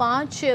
5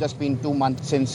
just been 2 months since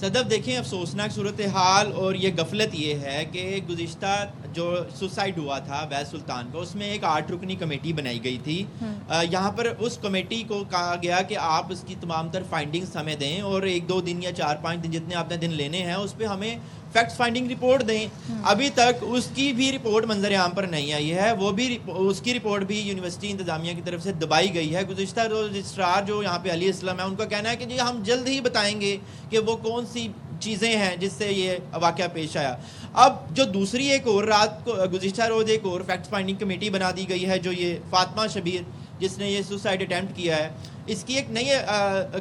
صدف دیکھیں افسوسناک صورتحال اور یہ غفلت یہ ہے کہ گزشتہ جو سوسائڈ ہوا تھا اویس سلطان کا، اس میں ایک 8 رکنی کمیٹی بنائی گئی تھی. یہاں پر اس کمیٹی کو کہا گیا کہ آپ اس کی تمام تر فائنڈنگز ہمیں دیں اور 1-2 دن یا 4-5 دن جتنے آپ نے دن لینے ہیں اس پہ ہمیں فیکٹس فائنڈنگ رپورٹ دیں. ابھی تک اس کی بھی رپورٹ منظر عام پر نہیں آئی ہے. وہ بھی اس کی رپورٹ بھی یونیورسٹی انتظامیہ کی طرف سے دبائی گئی ہے. گزشتہ رجسٹرار جو یہاں پہ علی اسلم ہے، ان کا کہنا ہے کہ جی ہم جلد ہی بتائیں گے کہ وہ کون سی چیزیں ہیں جس سے یہ واقعہ پیش آیا. اب جو دوسری ایک اور رات کو گزشتہ روز ایک اور فیکٹ فائنڈنگ کمیٹی بنا دی گئی ہے، جو یہ فاطمہ شبیر جس نے یہ سوسائڈ اٹیمپٹ کیا ہے، اس کی ایک نئی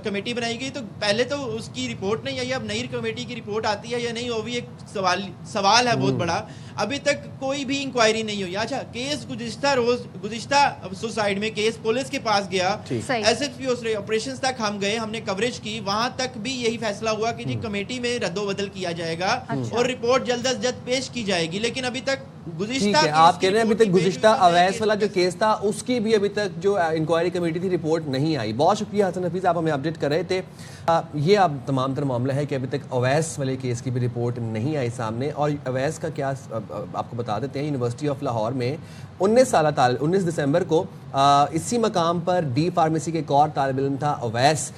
کمیٹی بنائی گئی. تو پہلے تو اس کی رپورٹ نہیں آئی، اب نئی کمیٹی کی رپورٹ آتی ہے یا نہیں وہ بھی ایک سوال ہے بہت بڑا. ابھی تک کوئی بھی انکوائری نہیں ہوئی. اچھا کیس گزشتہ سوسائڈ میں کیس پولیس کے پاس گیا، ایس ایس پی آپریشنز تک ہم گئے، ہم نے کوریج کی، وہاں تک بھی یہی فیصلہ ہوا کہ جی کمیٹی میں رد و بدل کیا جائے گا اور رپورٹ جلد از جلد پیش کی جائے گی. لیکن ابھی تک گزشتہ آپ کہہ رہے ہیں ابھی تک گزشتہ اویس والا جو کیس تھا اس کی بھی ابھی تک جو انکوائری کمیٹی تھی رپورٹ نہیں آئی. بہت شکریہ حسن حفیظ، آپ ہمیں اپڈیٹ کر رہے تھے. یہ اب تمام تر معاملہ ہے کہ ابھی تک اویس والے کیس کی بھی رپورٹ نہیں آئی سامنے. اور اویس کا کیا آپ کو بتا دیتے ہیں، یونیورسٹی آف لاہور میں 19 دسمبر کو اسی مقام پر ڈی فارمیسی کے ایک اور طالب علم تھا اویس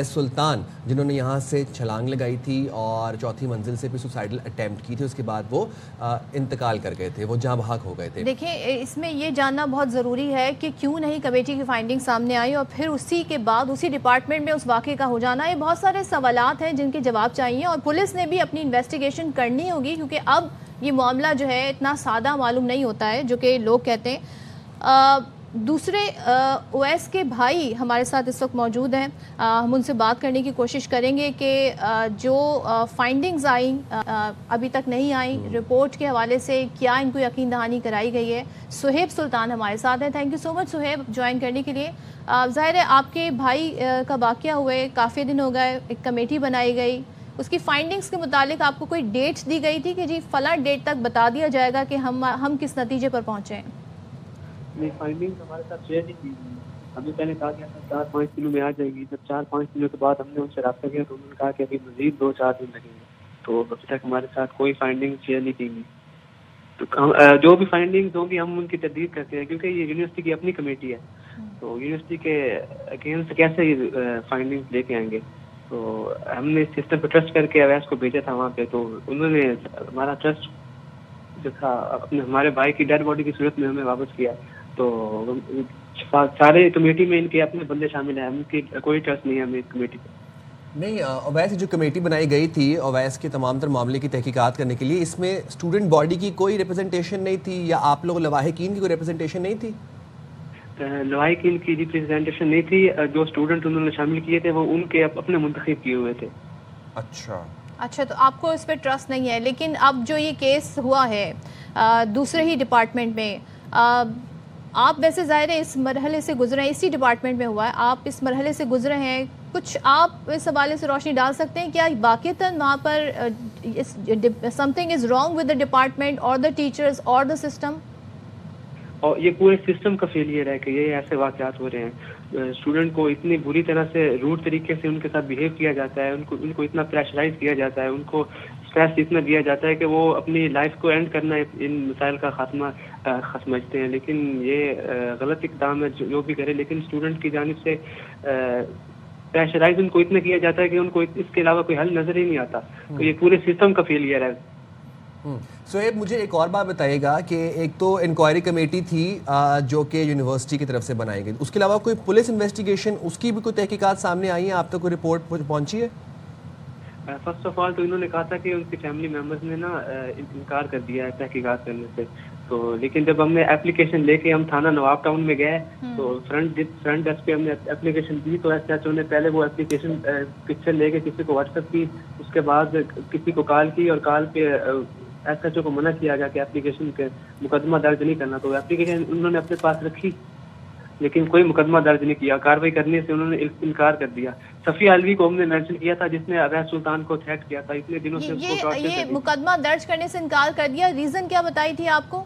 سلطان، جنہوں نے یہاں سے چھلانگ لگائی تھی اور 4تھی منزل سے بھی سوسائڈل اٹیمپٹ کی تھی. اس کے بعد وہ انتقال کر گئے تھے، وہ جاں بحق ہو گئے تھے. دیکھیں اس میں یہ جاننا بہت ضروری ہے کہ کیوں نہیں کمیٹی کی فائنڈنگ سامنے آئی اور پھر اسی کے بعد اسی ڈپارٹمنٹ میں اس واقعے کا ہو جانا. یہ بہت سارے سوالات ہیں جن کے جواب چاہیے اور پولیس نے بھی اپنی انویسٹیگیشن کرنی ہوگی، کیونکہ اب یہ معاملہ جو ہے اتنا سادہ معلوم نہیں ہوتا ہے جو کہ لوگ کہتے ہیں. دوسرے اویس کے بھائی ہمارے ساتھ اس وقت موجود ہیں، ہم ان سے بات کرنے کی کوشش کریں گے کہ جو فائنڈنگز آئیں ابھی تک نہیں آئیں، رپورٹ کے حوالے سے کیا ان کو یقین دہانی کرائی گئی ہے. سہیب سلطان ہمارے ساتھ ہیں. Thank you so much Suhaib join کرنے کے لیے. ظاہر ہے آپ کے بھائی کا واقعہ ہوئے کافی دن ہو گئے، ایک کمیٹی بنائی گئی، اس کی فائنڈنگز کے متعلق آپ کو کوئی ڈیٹ دی گئی تھی کہ جی فلاں ڈیٹ تک بتا دیا جائے گا کہ ہم کس نتیجے پر پہنچے ہیں؟ نہیں، فائنڈنگ ہمارے ساتھ شیئر نہیں کی. ہمیں پہلے کہا گیا تھا 4-5 دنوں میں آ جائے گی. جب 4-5 دنوں کے بعد ہم نے ان سے رابطہ کیا تو انہوں نے کہا کہ ابھی مزید 2-4 دن لگیں گے. تو ابھی تک ہمارے ساتھ کوئی فائنڈنگ شیئر نہیں کی گئی. تو جو بھی فائنڈنگز ہوں گی ہم ان کی تردید کرتے ہیں، کیونکہ یہ یونیورسٹی کی اپنی کمیٹی ہے. تو یونیورسٹی کے اگینسٹ کیسے یہ فائنڈنگز لے کے آئیں گے. تو ہم نے اس سسٹم پہ ٹرسٹ کر کے اویس کو بھیجا تھا وہاں پہ. تو انہوں نے ہمارا ٹرسٹ جو تھا اپنے ہمارے بھائی کی ڈیڈ باڈی کی صورت میں ہمیں واپس کیا. تو سارے کمیٹی میں ان کے اپنے بندے شامل ہیں، ان کی کوئی ٹرسٹ نہیں ہے ہمیں کمیٹی پہ. نہیں، اویس جو کمیٹی بنائی گئی تھی اویس کے تمام تر معاملے کی تحقیقات کرنے کے لیے، اس میں اسٹوڈنٹ باڈی کی کوئی ریپرزنٹیشن نہیں تھی یا آپ لوگ لواحقین کی کوئی ریپرزنٹیشن نہیں تھی؟ لواحقین کی ریپرزنٹیشن نہیں تھی. جو اسٹوڈنٹ انہوں نے شامل کیے تھے وہ ان کے اپنے منتخب کیے ہوئے تھے. اچھا تو آپ کو اس پہ ٹرسٹ نہیں ہے. لیکن اب جو یہ کیس ہوا ہے دوسرے ہی ڈپارٹمنٹ میں، آپ ویسے ظاہر ہے اس مرحلے سے گزرے ہیں، اسی ڈپارٹمنٹ میں ہوا ہے، آپ اس مرحلے سے گزرے ہیں، کچھ آپ اس حوالے سے روشنی ڈال سکتے ہیں کیا واقعتاً وہاں پر something is wrong with the department or the teachers or the system؟ اور یہ پورے سسٹم کا فیلئر ہے کہ یہ ایسے واقعات ہو رہے ہیں. اسٹوڈنٹ کو اتنی بری طرح سے روڈ طریقے سے ان کے ساتھ بہیو کیا جاتا ہے، ان کو اتنا پریشرائز کیا جاتا ہے، ان کو اسٹریس اتنا دیا جاتا ہے کہ وہ اپنی لائف کو اینڈ کرنا ان مسائل کا خاتمہ سمجھتے ہیں. لیکن یہ غلط اقدام ہے جو بھی کرے. لیکن اسٹوڈنٹ کی جانب سے پریشرائز ان کو اتنا کیا جاتا ہے کہ ان کو اس کے علاوہ کوئی حل نظر ہی نہیں آتا. تو یہ پورے سسٹم کا فیلئر ہے. سہیب مجھے ایک اور بات بتائیے گا کہ ایک تو انکوائری کمیٹی تھی جو کہ یونیورسٹی کی طرف سے بنائی گئی، اس کے علاوہ کوئی پولیس انویسٹیگیشن، اس کی بھی کوئی تحقیقات سامنے آئی ہیں؟ آپ تک کوئی رپورٹ پہنچی ہے؟ فرسٹ آف آل تو انہوں نے کہا تھا کہ ان کی فیملی ممبرز نے نا انکار کر دیا ہے تحقیقات کرنے سے. تو لیکن جب ہم نے اپلیکیشن لے کے ہم تھانہ نواب ٹاؤن میں گئے تو فرنٹ ڈیسک پہ ہم نے اپلیکیشن دی. تو ایس ایچ او نے پہلے وہ اپلیکیشن پکچر لے کے کسی کو واٹس ایپ کی، اس کے بعد کسی کو کال کی اور کال پہ ایس ایچ او کو منع کیا گیا کہ اپلیکیشن کے مقدمہ درج نہیں کرنا. تو اپلیکیشن انہوں نے اپنے پاس رکھی لیکن کوئی مقدمہ درج نہیں کیا. کارروائی کرنے سے انہوں نے انکار کر دیا. صفیہ علوی کو ہم نے مینشن کیا تھا جس نے اویس سلطان کو تھریٹ کیا تھا اتنے دنوں سے. یہ مقدمہ درج کرنے سے انکار کر دیا، ریزن کیا بتائی تھی آپ کو؟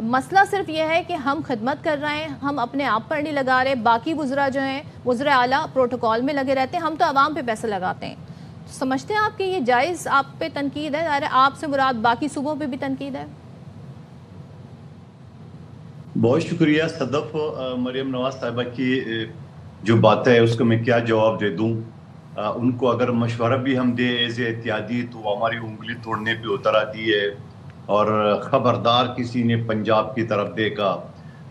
مسئلہ صرف یہ ہے کہ ہم خدمت کر رہے ہیں, ہم اپنے آپ پر نہیں لگا رہے, باقی وزراء جو ہیں وزراء اعلیٰ پروٹوکول میں لگے رہتے ہیں, ہم تو عوام پہ پیسے لگاتے ہیں. سمجھتے ہیں آپ کہ یہ جائز آپ پہ تنقید ہے؟ آپ سے مراد باقی صوبوں پہ بھی تنقید ہے؟ بہت شکریہ صدف. مریم نواز صاحبہ کی جو بات ہے اس کو میں کیا جواب دے دوں. ان کو اگر مشورہ بھی ہم دیں ایز اے احتیاطی تو وہ ہماری انگلی توڑنے پہ اتر آتی ہے, اور خبردار کسی نے پنجاب کی طرف دیکھا.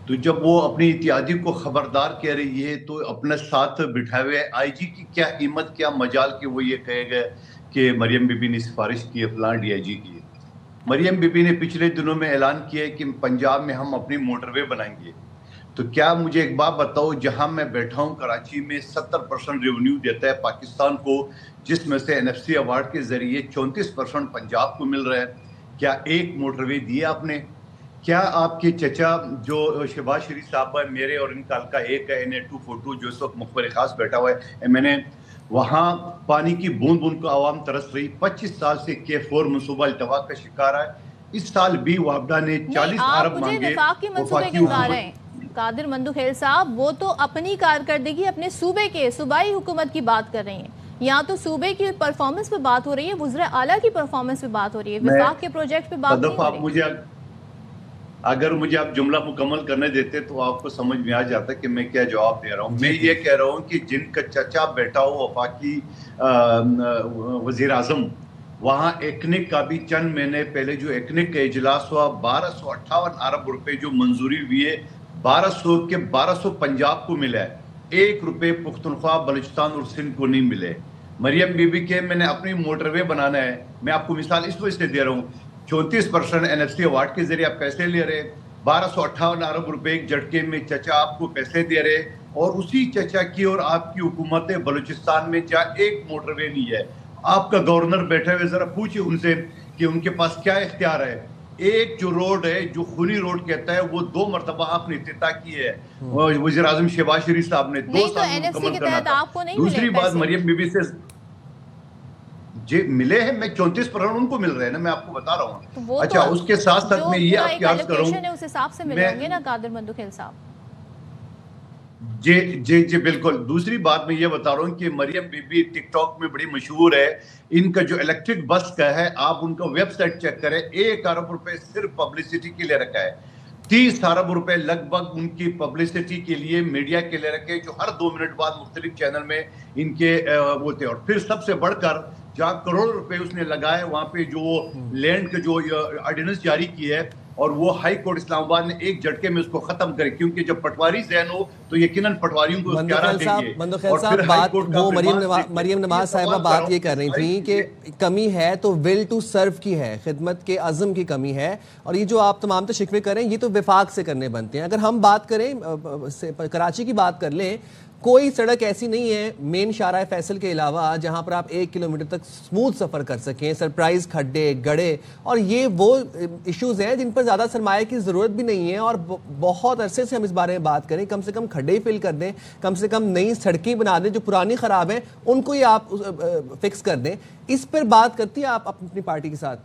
تو جب وہ اپنی اتحادی کو خبردار کہہ رہی ہے تو اپنے ساتھ بٹھائے ہوئے آئی جی کی کیا ہمت, کیا مجال کہ وہ یہ کہے گا کہ مریم بی بی نے سفارش کی ہے فلاں ڈی آئی جی کی. مریم بی بی نے پچھلے دنوں میں اعلان کیا ہے کہ پنجاب میں ہم اپنی موٹر وے بنائیں گے. تو کیا مجھے ایک بات بتاؤ, جہاں میں بیٹھا ہوں کراچی میں 70% ریونیو دیتا ہے پاکستان کو, جس میں سے NFC ایوارڈ کے ذریعے 34% پنجاب کو مل رہا ہے, کیا ایک موٹر وے دیا آپ نے؟ کیا آپ کے چچا جو شہباز شریف صاحب ہے, میرے اور ان کا حلقہ ایک ہے NA242 جو اس وقت مخبر خاص بیٹھا ہوا ہے, میں نے وہاں پانی کی بوند بوند کو عوام ترس رہی. 25 سال سے K4 منصوبہ التوا کا شکار ہے. اس سال بھی وابڈا نے 40 ارب مانگے. وفاقی منصوبے کے بتا رہے ہیں قادر مندوخیل صاحب, وہ تو اپنی کارکردگی اپنے صوبے کے صوبائی حکومت کی بات کر رہی ہیں. یہاں تو صوبے کی پرفارمنس پہ بات ہو رہی ہے, وزراء اعلیٰ کی پرفارمنس پہ بات ہو رہی ہے, وفاق کے پروجیکٹ پہ بات نہیں ہو رہی. اگر مجھے آپ جملہ مکمل کرنے دیتے تو آپ کو سمجھ میں آ جاتا کہ میں کیا جواب دے رہا ہوں. میں یہ کہہ رہا ہوں کہ جن کا چچا بیٹا ہو وفاقی وزیر اعظم, وہاں ایکنک کا بھی چند مہینے پہلے جو ایکنک کا اجلاس ہوا 1258 ارب روپے جو منظوری ہوئی ہے, 1200 کے 1200 پنجاب کو ملا ہے, 1 روپے پختونخوا بلوچستان اور سندھ کو نہیں ملے. مریم بی بی کے میں نے اپنی موٹر وے بنانا ہے, میں آپ کو مثال اس وجہ سے دے رہا ہوں, 34% NFC ایوارڈ کے ذریعے آپ پیسے لے رہے, 1258 ارب روپے ایک جھٹکے میں چچا آپ کو پیسے دے رہے, اور اسی چچا کی اور آپ کی حکومت بلوچستان میں جہاں ایک موٹر وے نہیں ہے. آپ کا گورنر بیٹھے ہوئے ذرا پوچھئے ان سے کہ ان کے پاس کیا اختیار ہے. ایک جو روڈ ہے جو خونی روڈ کہتا ہے وہ 2 مرتبہ آپ نے افتتاح کی ہے, وزیر اعظم شہباز شریف صاحب نے 2 سال میں مکمل کرنا تھا. دوسری بات مریم بی بی سے جی ملے ہیں, میں 34% ان کو مل رہے ہیں نا, میں آپ کو بتا رہا ہوں. اچھا اس کے ساتھ ساتھ میں یہ آپ کی عرض کروں اس حساب سے ملیں گے نا قادر مندوخیل صاحب. جی بالکل. دوسری بات میں یہ بتا رہا ہوں کہ مریم بی بی ٹک ٹاک میں بڑی مشہور ہے. ان کا جو الیکٹرک بس کا ہے, آپ ان کا ویب سائٹ چیک کریں, 1 ارب روپے صرف پبلسٹی کے لیے رکھا ہے. 30 ارب روپے لگ بھگ ان کی پبلسٹی کے لیے, میڈیا کے لیے رکھے, جو ہر 2 منٹ بعد مختلف چینل میں ان کے ہوتے ہیں. اور پھر سب سے بڑھ کر جہاں کروڑ روپے اس نے لگائے, وہاں پہ جو لینڈ کا جو آرڈیننس جاری کی ہے, اور وہ ہائی کورٹ اسلام آباد نے ایک جھٹکے میں اس کو ختم کرے, کیونکہ جب پٹواری ذہن ہو تو یقیناً پٹواریوں کو اختیارات دیں گے. مندوخیل صاحب بات وہ مریم نواز صاحبہ بات یہ کر رہی تھیں کہ کمی ہے تو ول ٹو سرو کی ہے, خدمت کے عزم کی کمی ہے, اور یہ جو آپ تمام تو شکوے کریں یہ تو وفاق سے کرنے بنتے ہیں. اگر ہم بات کریں کراچی کی بات کر لیں, کوئی سڑک ایسی نہیں ہے مین شارع فیصل کے علاوہ جہاں پر آپ 1 کلومیٹر تک سموتھ سفر کر سکیں. سرپرائز کھڈے گڑے, اور یہ وہ ایشوز ہیں جن پر زیادہ سرمایہ کی ضرورت بھی نہیں ہے, اور بہت عرصے سے ہم اس بارے میں بات کریں. کم سے کم کھڈے فل کر دیں, کم سے کم نئی سڑکیں بنا دیں, جو پرانی خراب ہیں ان کو ہی آپ فکس کر دیں. اس پر بات کرتی ہے آپ اپنی پارٹی کے ساتھ؟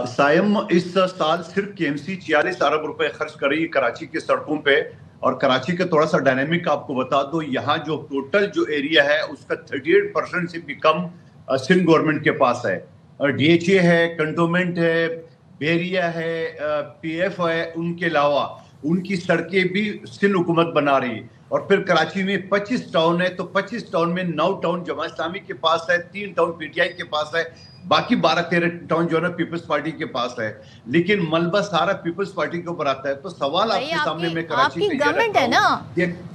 سائم اس سال صرف KMC 46 ارب روپے خرچ کر رہی ہے کراچی کے سڑکوں پہ. اور کراچی کا تھوڑا سا ڈائنامک آپ کو بتا دو, یہاں جو ٹوٹل جو ایریا ہے اس کا 38% سے بھی کم سندھ گورنمنٹ کے پاس ہے. اور DHA ہے, کنٹونمنٹ ہے, بیریا ہے, PF ہے, ان کے علاوہ ان کی سڑکیں بھی سندھ حکومت بنا رہی ہے. اور پھر کراچی میں 25 ٹاؤن ہے, تو 25 ٹاؤن میں 9 ٹاؤن جماعت اسلامی کے پاس ہے, 3 ٹاؤن PTI کے پاس ہے, باقی 12-13 ٹاؤن جو ہے نا پیپلز پارٹی کے پاس ہے. لیکن ملبہ سارا پیپلز پارٹی کے اوپر آتا ہے. تو سوال آپ کے سامنے میں کراچی کی گورنمنٹ ہے نا,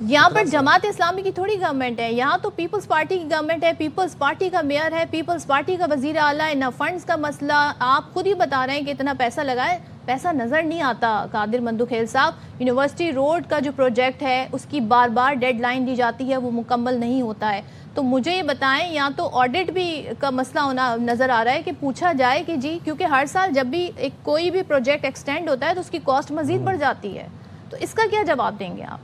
یہاں پر جماعت اسلامی کی تھوڑی گورنمنٹ ہے, یہاں تو پیپلز پارٹی کی گورنمنٹ ہے, پیپلز پارٹی کا میئر ہے, پیپلز پارٹی کا وزیر اعلیٰ ہے. نہ فنڈز کا مسئلہ, آپ خود ہی بتا رہے ہیں کہ اتنا پیسہ لگائے, پیسہ نظر نہیں آتا. قادر مندوخیل صاحب, یونیورسٹی روڈ کا جو پروجیکٹ ہے اس کی بار بار ڈیڈ لائن دی جاتی ہے, وہ مکمل نہیں ہوتا ہے. تو مجھے یہ بتائیں, یہاں تو آڈٹ بھی کا مسئلہ ہونا نظر آ رہا ہے کہ پوچھا جائے کہ جی, کیونکہ ہر سال جب بھی کوئی بھی پروجیکٹ ایکسٹینڈ ہوتا ہے تو اس کی کاسٹ مزید بڑھ جاتی ہے, تو اس کا کیا جواب دیں گے آپ؟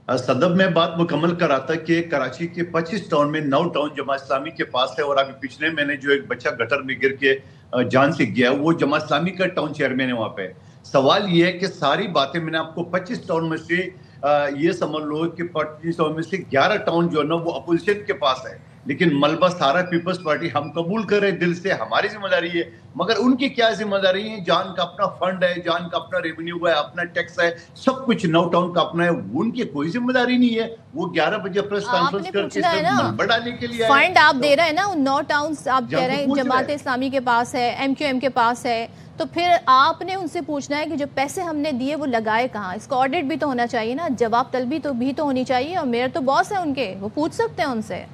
صدب میں بات مکمل کر رہا تھا کہ کراچی کے 25 ٹاؤن میں 9 ٹاؤن جماعت اسلامی کے پاس ہے، اور ابھی پچھلے میں نے جو ایک بچہ گٹر میں گر کے جان سے گیا وہ جماعت اسلامی کا ٹاؤن چیئرمین ہے وہاں پہ. سوال یہ ہے کہ ساری باتیں میں نے آپ کو 25 ٹاؤن میں سے یہ سمجھ لو کہ 25 ٹاؤن میں سے 11 ٹاؤن جو ہے نا وہ اپوزیشن کے پاس ہے، لیکن ملبہ سارا پیپلز پارٹی ہم قبول کر رہے دل سے، ہماری ذمہ داری ہے. مگر ان کی کیا ذمہ داری ہے؟ جان کا اپنا فنڈ ہے، جان کا اپنا ریونیو ہے، اپنا ٹیکس ہے، سب کچھ 9 ٹاؤن کا اپنا ہے، ان کی کوئی ذمہ داری نہیں ہے. وہ 11 بجے پریس کانفرنس کر کے صرف ملبہ ڈالنے کے لیے فنڈ آپ دے رہے ہیں نا 9 ٹاؤنز آپ کہہ رہے ہیں جماعت اسلامی کے پاس ہے، MQM کے پاس ہے، تو پھر آپ نے ان سے پوچھنا ہے کہ جو پیسے ہم نے دیے وہ لگائے کہاں. اس کا آڈٹ بھی تو ہونا چاہیے نا، جواب طلبی تو بھی تو ہونی چاہیے، اور میئر تو باس ہے ان کے، وہ پوچھ سکتے ہیں ان سے.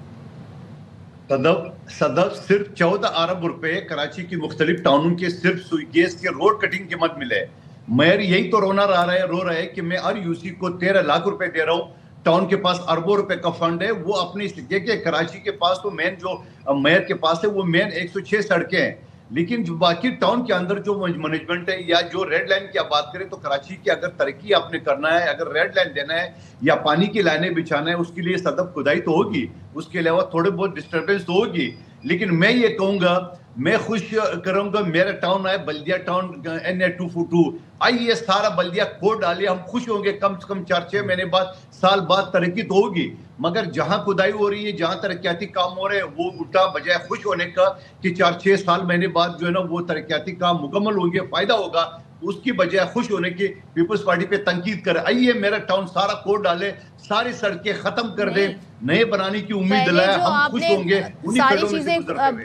صدف صرف 14 ارب روپے کراچی کی مختلف ٹاؤنوں کے صرف سوئی گیس کے روڈ کٹنگ کے مد ملے. میئر یہی تو رو رہا ہے کہ میں ہر یوسی کو 13 لاکھ روپے دے رہا ہوں، ٹاؤن کے پاس اربوں روپے کا فنڈ ہے. وہ اپنی کہ کراچی کے پاس تو مین جو میئر کے پاس ہے وہ مین 106 سڑکیں ہیں، لیکن جو باقی ٹاؤن کے اندر جو مینجمنٹ ہے یا جو ریڈ لائن کی آپ بات کریں تو کراچی کی اگر ترقی آپ نے کرنا ہے، اگر ریڈ لائن دینا ہے یا پانی کی لائنیں بچھانا ہے، اس کے لیے صدف کھدائی تو ہوگی، اس کے علاوہ تھوڑے بہت ڈسٹربنس تو ہوگی. لیکن میں یہ کہوں گا، میں خوش کروں گا میرا ٹاؤن آئے بلدیہ ٹاؤن NA242 آئیے، سارا بلدیہ کوڈ ڈالے، ہم خوش ہوں گے. کم سے کم 4-6 مہینے بعد سال بعد ترقی تو ہوگی. مگر جہاں کھدائی ہو رہی ہے، جہاں ترقیاتی کام ہو رہے ہیں، وہ الٹا بجائے خوش ہونے کا کہ 4-6 مہینے بعد جو ہے نا وہ ترقیاتی کام مکمل ہوں گے، فائدہ ہوگا، اس کی بجائے خوش ہونے کی پیپلز پارٹی پہ تنقید کرے. آئیے میرا ٹاؤن سارا کوڈ ڈالے، ساری سڑکیں ختم کر دیں، نئے بنانے کی امید دلائے، ہم خوش ہوں گے. ساری چیزیں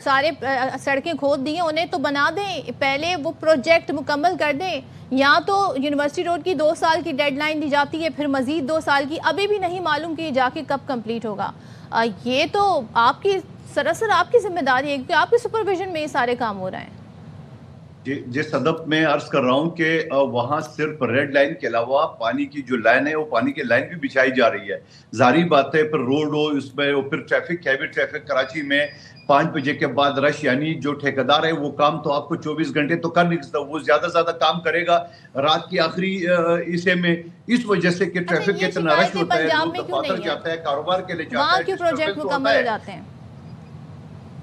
سارے سڑکیں کھود دی ہیں، انہیں تو بنا دیں، پہلے وہ پروجیکٹ مکمل کر دیں. یہاں تو یونیورسٹی روڈ کی 2 سال کی ڈیڈ لائن دی جاتی ہے، پھر مزید 2 سال کی، ابھی بھی نہیں معلوم کہ جا کے کب کمپلیٹ ہوگا. یہ تو آپ کی سراسر آپ کی ذمہ داری ہے، کیونکہ آپ کی سپرویژن میں یہ سارے کام ہو رہے ہیں. جی صدف میں عرض کر رہا ہوں کہ وہاں صرف ریڈ لائن کے علاوہ پانی کی جو لائن ہے وہ پانی کی لائن بھی بچھائی جا رہی ہے. ظاہری بات ہے پھر روڈ ہو، اس میں پھر ٹریفک، ہیوی ٹریفک کراچی میں 5 بجے کے بعد رش، یعنی جو ٹھیکیدار ہے وہ کام تو آپ کو 24 گھنٹے تو کر نہیں سکتا، وہ زیادہ کام کرے گا رات کی آخری حصے میں، اس وجہ سے کہ ٹریفک اتنا رش ہوتا ہے، لوگ دفاتر جاتا ہے، کاروبار کے لیے جاتا ہے، وہاں کیوں پروجیکٹ مکمل ہو جاتے ہیں؟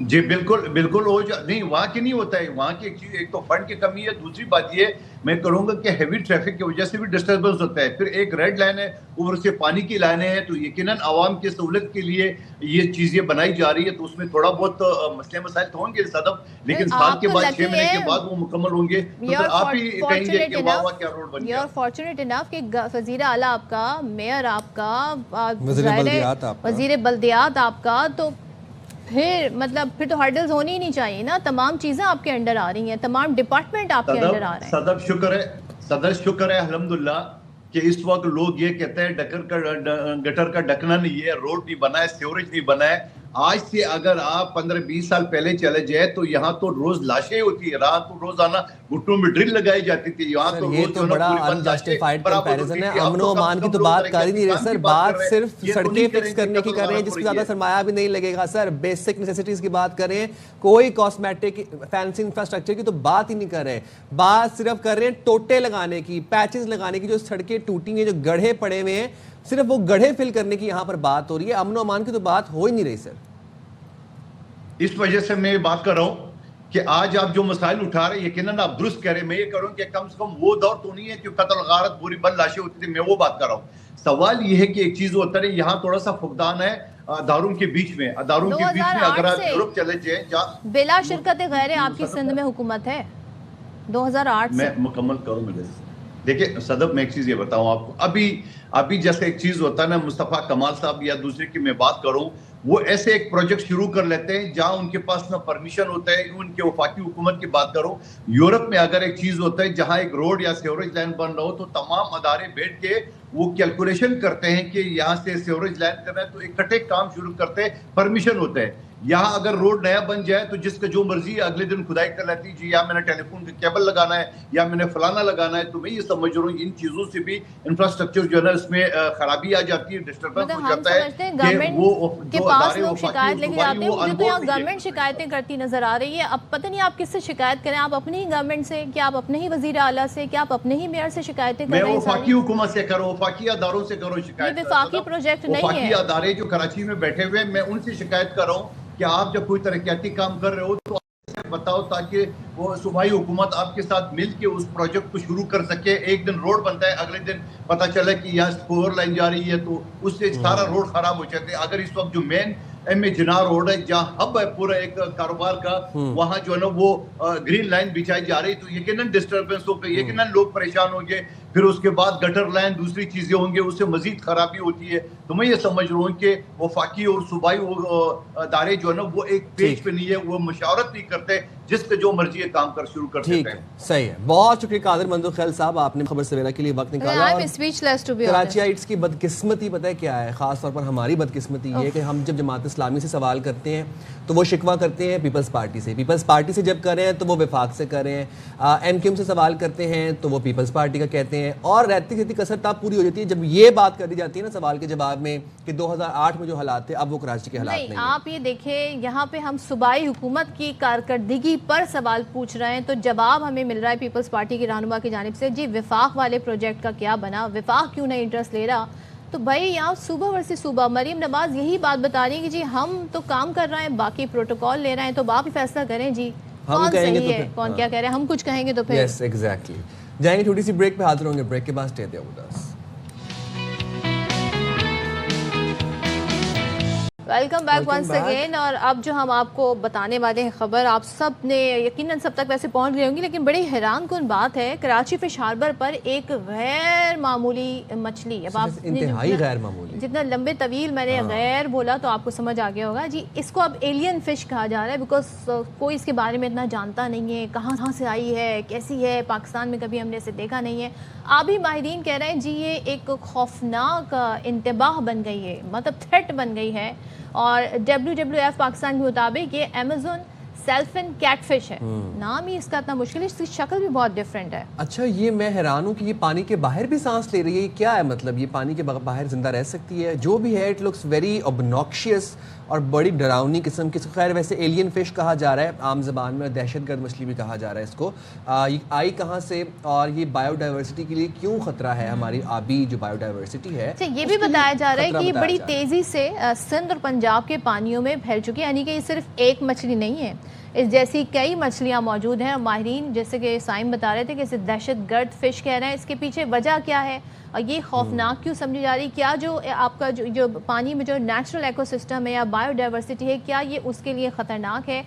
جی بالکل ہو نہیں، وہاں کی نہیں ہوتا ہے. وہاں کی ایک چیز، ایک تو فنڈ کی کمی ہے، دوسری بات یہ میں کروں گا کہ ہیوی ٹریفک کی وجہ سے بھی ڈسٹربنس ہوتا ہے. پھر ایک ریڈ لائن ہے، اوپر سے پانی کی لائنیں ہیں، تو یقیناً عوام کی سہولت کے لیے یہ چیزیں بنائی جا رہی ہے، تو اس میں تھوڑا بہت مسئلے مسائل تو ہوں گے صدف، لیکن سال کے بعد 6 مہینے کے بعد وہ مکمل ہوں گے. تو پھر آپ ہی کہیں گے کہ واہ واہ کیا روڈ بن گیا. یو آر فارچونیٹ انف کہ وزیر اعلیٰ آپ کا، میئر آپ کا، وزیر بلدیات آپ کا، تو پھر مطلب پھر تو ہرڈلز ہونی ہی نہیں چاہیے نا. تمام چیزیں آپ کے انڈر آ رہی ہیں، تمام ڈپارٹمنٹ آپ کے انڈر آ رہے ہیں. صدر شکر ہے الحمدللہ کہ اس وقت لوگ یہ کہتے ہیں گٹر کا ڈھکنا نہیں ہے، روڈ نہیں بنا ہے، سیوریج نہیں بنا ہے. آج سے اگر آپ 15-20 سال پہلے چلے جائے تو یہاں تو روز لاشیں ہوتی ہے، رات کو روزانہ گھٹوں میں ڈرل لگائی جاتی تھی. یہاں تو یہ تو بڑا انجسٹیفائیڈ کمپیریزن ہے. امن و امان کی تو بات کر ہی نہیں رہے سر، بات صرف سڑکیں فکس کرنے کی کر رہے ہیں جس کی زیادہ سرمایہ بھی نہیں لگے گا. سر بیسک نیسیسٹیز کی بات کر رہے ہیں، کوئی کاسمیٹک فینسی انفراسٹرکچر کی تو بات ہی نہیں کر رہے. بات صرف کر رہے ہیں ٹوٹے لگانے کی، پیچز لگانے کی. جو سڑکیں ٹوٹی ہیں، جو گڑھے پڑے ہوئے ہیں، صرف وہ گڑھے فل کرنے کی یہاں پر بات ہو رہی ہے. امن و امان کی تو بات ہو ہی نہیں رہی سر. اس وجہ سے میں یہ بات کر رہا ہوں کہ آج آپ جو مسائل اٹھا رہے ہیں یقیناً آپ درست کہہ رہے ہیں. میں یہ کہہ رہا ہوں کہ کم سے کم وہ دور تو نہیں ہے کہ قتل غارت بری بند لاشیں ہوتی تھی، میں وہ بات کر رہا ہوں. سوال یہ ہے کہ ایک چیز ہوتا ہے، یہاں تھوڑا سا فقدان ہے اداروں کے بیچ میں. اداروں کے بیچ میں اگر آپ یورپ چلے جائیں، بلا شرکت غیر آپ کی سندھ میں حکومت ہے 2008 سے. میں مکمل کروں میرے. دیکھیں صدف میں ایک چیز یہ بتاؤں آپ کو، ابھی جیسے ایک چیز ہوتا ہے نا، مصطفیٰ کمال صاحب یا دوسرے کی میں بات کروں، وہ ایسے ایک پروجیکٹ شروع کر لیتے ہیں جہاں ان کے پاس نہ پرمیشن ہوتا ہے. ان کے وفاقی حکومت کی بات کروں، یورپ میں اگر ایک چیز ہوتا ہے جہاں ایک روڈ یا سیوریج لائن بن رہا ہو تو تمام ادارے بیٹھ کے وہ کیلکولیشن کرتے ہیں کہ یہاں سے سیوریج لائن کرنا ہے تو اکٹھے کام شروع کرتے ہیں، پرمیشن ہوتا ہے. یہاں اگر روڈ نیا بن جائے تو جس کا جو مرضی ہے اگلے دن کھدائی کر لیتی جی یا میں نے ٹیلی فون کا کیبل لگانا ہے یا میں نے فلانا لگانا ہے. تو میں یہ سمجھ رہا ہوں ان چیزوں سے بھی انفراسٹرکچر جو ہے نا اس میں خرابی آ جاتی ہے, ڈسٹربنس ہو جاتا ہے کہ وہ کے پاس لوگ شکایت لے کے جاتے ہیں. مجھے تو یہاں گورنمنٹ شکایتیں کرتی نظر آ رہی ہے. اب پتہ نہیں آپ کس سے شکایت کریں, آپ اپنی ہی گورنمنٹ سے, کیا آپ اپنے ہی وزیر اعلیٰ سے, کیا آپ اپنے ہی میئر سے شکایتیں کر رہے ہیں؟ میں وفاقی حکومت سے کروں, وفاقی اداروں سے کروں شکایت. وفاقی پروجیکٹ نہیں ہے, وفاقی ادارے جو کراچی میں بیٹھے ہوئے میں ان سے شکایت کر رہا ہوں کہ آپ جب کوئی ترقیاتی کام کر رہے ہو تو بتاؤ تاکہ وہ صوبائی حکومت آپ کے ساتھ مل کے اس پروجیکٹ کو شروع کر سکے. ایک دن روڈ بنتا ہے, اگلے دن پتہ چلا کہ یہاں فور لائن جا رہی ہے تو اس سے سارا روڈ خراب ہو جاتے ہیں. اگر اس وقت جو مین ایم اے جناح روڈ ہے جہاں ہب ہے پورا ایک کاروبار کا, وہاں جو ہے نا وہ گرین لائن بچھائی جا رہی تو یقیناً ڈسٹربنس ہو گئی, یقیناً لوگ پریشان ہوں گے. پھر اس کے بعد گٹر لائن دوسری چیزیں ہوں گے, اس سے مزید خرابی ہوتی ہے. تو میں یہ سمجھ رہا ہوں کہ وفاقی اور صوبائی ادارے جو ہے نا وہ ایک پیج پہ نہیں ہے, وہ مشاورت نہیں کرتے, جس کا جو مرضی ہے کام کر شروع کر دیتے ہیں. صحیح ہے. بہت شکریہ قادر منظور خیل صاحب, آپ نے خبر سویرا کے لیے وقت نکالا. کراچیائٹس کی بدقسمتی پتہ ہے کیا ہے, خاص طور پر ہماری بدقسمتی یہ ہے کہ ہم جب جماعت اسلامی سے سوال کرتے ہیں تو وہ شکوہ کرتے ہیں پیپلز پارٹی سے, پیپلز پارٹی سے جب کر رہے ہیں تو وہ وفاق سے کر رہے ہیں, ایم کیو ایم سے سوال کرتے ہیں تو وہ پیپلز پارٹی کا کہتے ہیں, اور رہتی رہتی کثر تاب پوری ہو جاتی ہے جب یہ بات کر دی جاتی ہے نا سوال کے جواب میں کہ 2008 میں جو حالات تھے اب وہ کراچی کے حالات نہیں. آپ یہ دیکھیں یہاں پہ ہم صوبائی حکومت کی کارکردگی پر سوال پوچھ رہے ہیں تو جواب ہمیں مل رہا ہے پیپلز پارٹی کی رہنما کی جانب سے جی وفاق والے پروجیکٹ کا کیا بنا, وفاق کیوں نہیں انٹرسٹ لے رہا. تو بھائی یہاں صوبہ ورسی صوبہ, مریم نواز یہی بات بتا رہی ہے کہ جی ہم تو کام کر رہے ہیں, باقی پروٹوکول لے رہے ہیں, تو آپ ہی فیصلہ کریں جی کون صحیح ہے کون کیا کہہ رہے ہیں. ہم کچھ کہیں گے تو پھر یس ایگزیکٹلی. جائیں گے چھوٹی سی بریک پہ, حاضر ہوں گے بریک کے بعد. Stay there with us. Welcome back once again. اور اب جو ہم آپ کو بتانے والے ہیں خبر آپ سب نے یقیناً سب تک ویسے پہنچ گئی ہوں گی, لیکن بڑی حیران کن بات ہے, کراچی فش ہاربر پر ایک غیر معمولی مچھلی, اب آپ انتہائی غیر معمولی, جتنا لمبے طویل میں نے غیر بولا تو آپ کو سمجھ آ گیا ہوگا جی, اس کو اب ایلین فش کہا جا رہا ہے بیکاز کوئی اس کے بارے میں اتنا جانتا نہیں ہے, کہاں سے آئی ہے, کیسی ہے, پاکستان میں کبھی ہم نے اسے دیکھا نہیں ہے. آبی ماہرین کہہ رہے ہیں جی یہ ایک خوفناک انتباہ بن گئی ہے, مطلب تھریٹ بن گئی ہے. اور WWF پاکستان کے مطابق یہ ایمیزون سیلفن کیٹ فش ہے, نام ہی اس کا اتنا مشکل ہے, اس کی شکل بھی بہت ڈیفرنٹ ہے. اچھا یہ میں حیران ہوں کہ یہ پانی کے باہر بھی سانس لے رہی ہے, کیا ہے مطلب یہ پانی کے باہر زندہ رہ سکتی ہے؟ جو بھی ہے اٹ لکس ویری obnoxious اور بڑی ڈراؤنی قسم کی. خیر ویسے ایلین فش کہا جا رہا ہے عام زبان میں, دہشت گرد مچھلی بھی کہا جا رہا ہے اس کو. یہ آئی کہاں سے اور یہ بایو ڈائیورسٹی کے لیے کیوں خطرہ ہے, ہماری آبی جو بایو ڈائیورسٹی ہے یہ بھی بتایا جا رہا ہے کہ یہ بڑی تیزی سے سندھ اور پنجاب کے پانیوں میں پھیل چکی ہے, یعنی کہ یہ صرف ایک مچھلی نہیں ہے, اس جیسی کئی مچھلیاں موجود ہیں. ماہرین جیسے کہ سائم بتا رہے تھے کہ اسے دہشت گرد فش کہہ رہے ہیں, اس کے پیچھے وجہ کیا ہے اور یہ خوفناک کیوں سمجھی جا رہی, کیا جو آپ کا جو پانی میں جو نیچرل ایکو سسٹم ہے یا بایو ڈائیورسٹی ہے کیا یہ اس کے لیے خطرناک ہے؟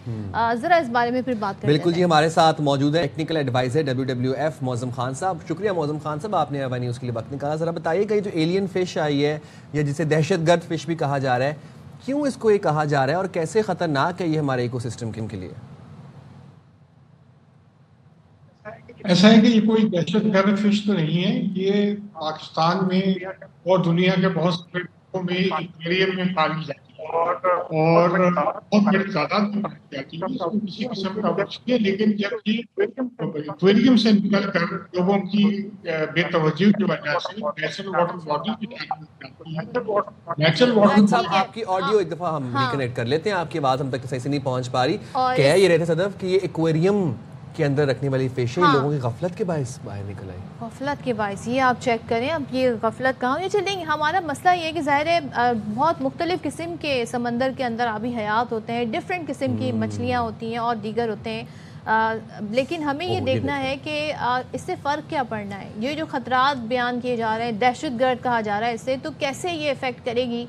ذرا اس بارے میں پھر بات کریں. بالکل جی, ہمارے ساتھ موجود ہے ٹیکنیکل ایڈوائزر WWF معظم خان صاحب. شکریہ معظم خان صاحب, آپ نے ایوا نیوز کے لیے وقت نکالا. ذرا بتائیے کہ جو ایلین فش آئی ہے یا جسے دہشت گرد فش بھی کہا جا رہا ہے, کیوں اس کو یہ کہا جا رہا ہے اور کیسے خطرناک ہے یہ ہمارے ایکو سسٹم کے لیے؟ ایسا ہے کہ یہ کوئی دہشت گرد فش تو نہیں ہے, یہ پاکستان میں اور دنیا کے بہت سے ملکوں میں ایکویریم میں پالی جاتی ہے اور بہت بڑی تعداد میں پالی جاتی ہے. اس کو کسی قسم کا مشکل ہے, لیکن جب یہ ایکویریم سے نکل کر لوگوں کی بے توجہی کی وجہ سے نیچرل واٹر باڈی کی نیچرل واٹر صاحب آپ کی آڈیو ایک دفعہ ہم ریکنیکٹ کر لیتے ہیں, آپ کی آواز ہم تک صحیح سے نہیں پہنچ پا رہی. کہہ یہ رہے تھے صدف کہ یہ ایکویریم کے اندر رکھنے والی فشیں لوگوں کی غفلت کے باعث باہر نکل آئی. غفلت کے باعث, یہ آپ چیک کریں اب یہ غفلت کہاں. چلیں ہمارا مسئلہ یہ ہے کہ ظاہر ہے بہت مختلف قسم کے سمندر کے اندر آبی حیات ہوتے ہیں, ڈفرینٹ قسم کی مچھلیاں ہوتی ہیں اور دیگر ہوتے ہیں, لیکن ہمیں یہ دیکھنا ہے کہ اس سے فرق کیا پڑنا ہے. یہ جو خطرات بیان کیے جا رہے ہیں, دہشت گرد کہا جا رہا ہے اس سے, تو کیسے یہ افیکٹ کرے گی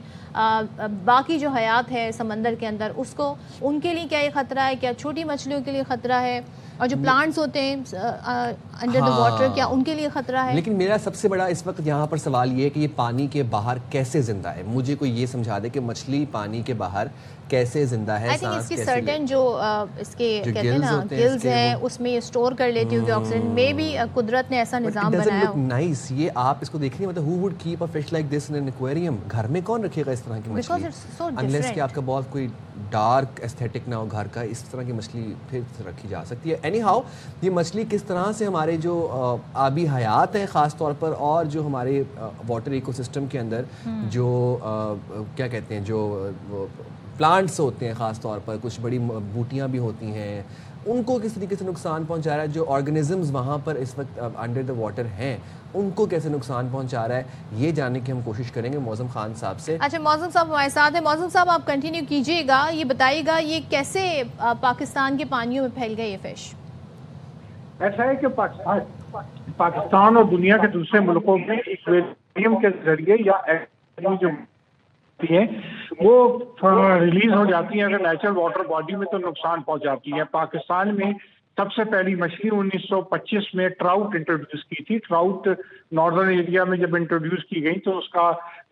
باقی جو حیات ہے سمندر کے اندر, اس کو ان کے لیے کیا یہ خطرہ ہے, کیا چھوٹی مچھلیوں کے لیے خطرہ ہے, اور جو پلانٹس ہوتے ہیں انڈر دا واٹر, کیا ان کے لیے خطرہ ہے؟ لیکن میرا سب سے بڑا اس وقت یہاں پر سوال یہ ہے کہ یہ پانی کے باہر کیسے زندہ ہے. مجھے کوئی یہ سمجھا دے کہ مچھلی پانی کے باہر کیسے زندہ ہے. اس کی سرٹن جو اس کے کہتے ہیں نا گلز ہیں, اس میں یہ اسٹور کر لیتی ہوگی آکسیجن. میں بھی قدرت نے ایسا نظام بنایا ہو. نائس, یہ آپ اس کو دیکھ رہے ہیں, مطلب who would keep a fish like this in an aquarium? گھر میں کون رکھے گا اس طرح کی مچھلی, unless کہ آپ کا بہت کوئی ڈارک ایستھیٹک نہ ہو گھر کا. اس طرح کی مچھلی پھر رکھی جا سکتی ہے. اینی ہاؤ, یہ مچھلی کس طرح سے ہمارے جو آبی حیات ہیں خاص طور پر, اور جو ہمارے واٹر ایکو سسٹم کے اندر جو کیا کہتے ہیں جو پلانٹس ہوتے ہیں خاص طور پر, کچھ بڑی بوٹیاں بھی ہوتی ہیں, ان کو کس طریقے سے نقصان پہنچا رہا ہے. جو آرگنزمز وہاں پر اس وقت انڈر دا واٹر ہیں ان کو کیسے نقصان پہنچا رہا ہے, یہ جاننے کی ہم کوشش کریں گے معظم خان صاحب سے. اچھا معظم صاحب ہمارے ساتھ ہیں. معظم صاحب آپ کنٹینیو کیجیے گا, یہ بتائیے گا یہ کیسے پاکستان کے پانیوں میں پھیل گئی یہ فش؟ ایسا ہے کہ پاکستان اور دنیا کے دوسرے ملکوں میں ایکویریم کے ذریعے یا جو ہیں وہ ریلیز ہو جاتی ہیں اگر نیچرل واٹر باڈی میں, تو نقصان پہنچاتی ہے. پاکستان میں سب سے پہلی مچھلی 1925 میں ٹراؤٹ انٹروڈیوس کی تھی. ٹراؤٹ ناردرن ایریا میں جب انٹروڈیوس کی گئی تو اس کا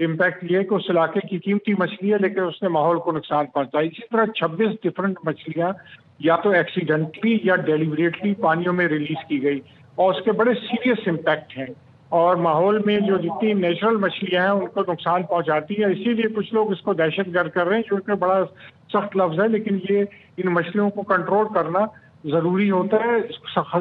امپیکٹ یہ ہے کہ اس علاقے کی قیمتی مچھلی ہے لیکن اس نے ماحول کو نقصان پہنچایا. اسی طرح 26 ڈفرنٹ مچھلیاں یا تو ایکسیڈنٹلی یا ڈیلیبریٹلی پانیوں میں ریلیز کی گئی, اور اس کے بڑے سیریس امپیکٹ ہیں, اور ماحول میں جو جتنی نیچرل مچھلیاں ہیں ان کو نقصان پہنچاتی ہے. اسی لیے کچھ لوگ اس کو دہشت گرد کر رہے ہیں, جو کہ بڑا سخت لفظ ہے, لیکن یہ ان مچھلیوں کو کنٹرول کرنا ضروری ہوتا ہے.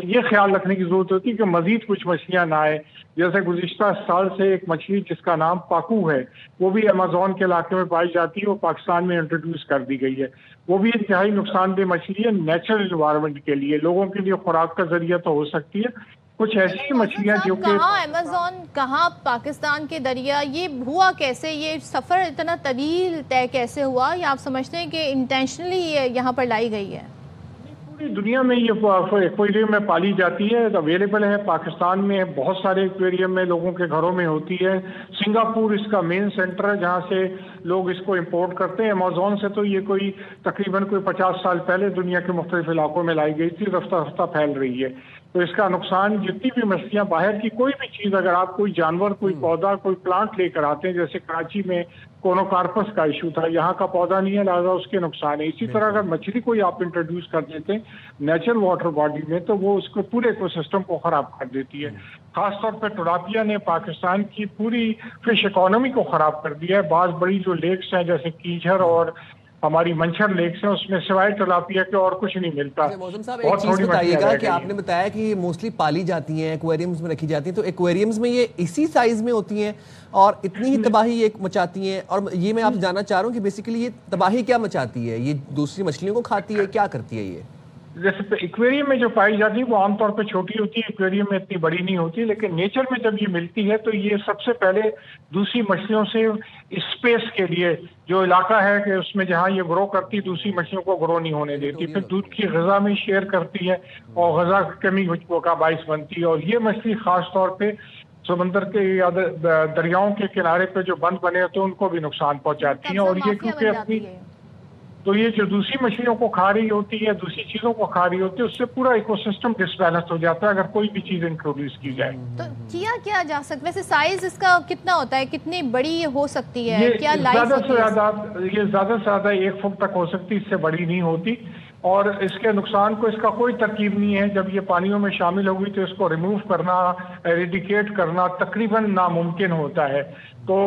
یہ خیال رکھنے کی ضرورت ہوتی ہے کہ مزید کچھ مچھلیاں نہ آئے. جیسے گزشتہ سال سے ایک مچھلی جس کا نام پاکو ہے, وہ بھی امیزون کے علاقے میں پائی جاتی ہے, وہ پاکستان میں انٹروڈیوس کر دی گئی ہے. وہ بھی انتہائی نقصان دہ مچھلی ہے نیچرل انوائرمنٹ کے لیے. لوگوں کے لیے خوراک کا ذریعہ تو ہو سکتی ہے, کچھ ایسی مچھلیاں جو کہ کہاں امیزون, کہاں پاکستان کے دریا, یہ ہوا کیسے, یہ سفر اتنا طویل طے کیسے ہوا, یا آپ سمجھتے ہیں کہ انٹینشنلی یہ یہاں پر لائی گئی ہے؟ پوری دنیا میں یہ ایکویریم میں پالی جاتی ہے, اویلیبل ہے. پاکستان میں بہت سارے ایکویریم میں لوگوں کے گھروں میں ہوتی ہے. سنگاپور اس کا مین سینٹر ہے جہاں سے لوگ اس کو امپورٹ کرتے ہیں. امیزون سے تو یہ کوئی تقریباً 50 سال پہلے دنیا کے مختلف علاقوں میں لائی گئی تھی, رفتہ رفتہ پھیل رہی ہے. تو اس کا نقصان جتنی بھی مچھلیاں باہر کی کوئی بھی چیز, اگر آپ کوئی جانور, کوئی پودا, کوئی پلانٹ لے کر آتے ہیں, جیسے کراچی میں کونوکارپس کا ایشو تھا, یہاں کا پودا نہیں ہے لہٰذا اس کے نقصان ہے. اسی طرح اگر مچھلی کوئی آپ انٹروڈیوس کر دیتے ہیں نیچرل واٹر باڈی میں تو وہ اس کو پورے ایکو سسٹم کو خراب کر دیتی ہے. خاص طور پہ ٹلاپیا نے پاکستان کی پوری فش اکانومی کو خراب کر دیا ہے. بعض بڑی جو لیکس ہیں جیسے کیچھر اور ہماری منچھر لیکس ہیں, اس میں سوائے تلاپیا کے اور کچھ نہیں ملتا. موزم صاحب ایک چیز بتائیے گا کہ آپ نے بتایا کہ یہ موسٹلی پالی جاتی ہیں, ایکویریمز میں رکھی جاتی ہیں, تو ایکویریمز میں یہ اسی سائز میں ہوتی ہیں اور اتنی ہی تباہی یہ مچاتی ہیں؟ اور یہ میں آپ جاننا چاہ رہا ہوں کہ بیسیکلی یہ تباہی کیا مچاتی ہے, یہ دوسری مچھلیوں کو کھاتی ہے, کیا کرتی ہے یہ؟ جیسے ایکویریم میں جو پائی جاتی ہے وہ عام طور پہ چھوٹی ہوتی ہے, ایکویریم میں اتنی بڑی نہیں ہوتی, لیکن نیچر میں جب یہ ملتی ہے تو یہ سب سے پہلے دوسری مچھلیوں سے اسپیس کے لیے جو علاقہ ہے کہ اس میں جہاں یہ گرو کرتی دوسری مچھلیوں کو گرو نہیں ہونے دیتی, پھر دودھ کی غذا میں شیئر کرتی ہے اور غذا کی کمی کا باعث بنتی ہے. اور یہ مچھلی خاص طور پہ سمندر کے یا دریاؤں کے کنارے پہ جو بند بنے ہوتے ہیں ان کو بھی نقصان پہنچاتی ہیں. اور یہ کیونکہ اپنی تو یہ جو دوسری مچھلیوں کو کھا رہی ہوتی ہے, دوسری چیزوں کو کھا رہی ہوتی ہے, اس سے پورا ایکو سسٹم ڈس بیلنس ہو جاتا ہے اگر کوئی بھی چیز انٹروڈیوس کی جائے. تو کیا جا سکتا ہے ویسے سائز اس کا کتنا ہوتا ہے, کتنی بڑی ہو سکتی ہے, کیا لائف ہوتی ہے؟ یہ زیادہ سے زیادہ 1 فٹ تک ہو سکتی, اس سے بڑی نہیں ہوتی. اور اس کے نقصان کو اس کا کوئی ترکیب نہیں ہے. جب یہ پانیوں میں شامل ہوگی تو اس کو ریموو کرنا, ایریڈیکیٹ کرنا تقریباً ناممکن ہوتا ہے. تو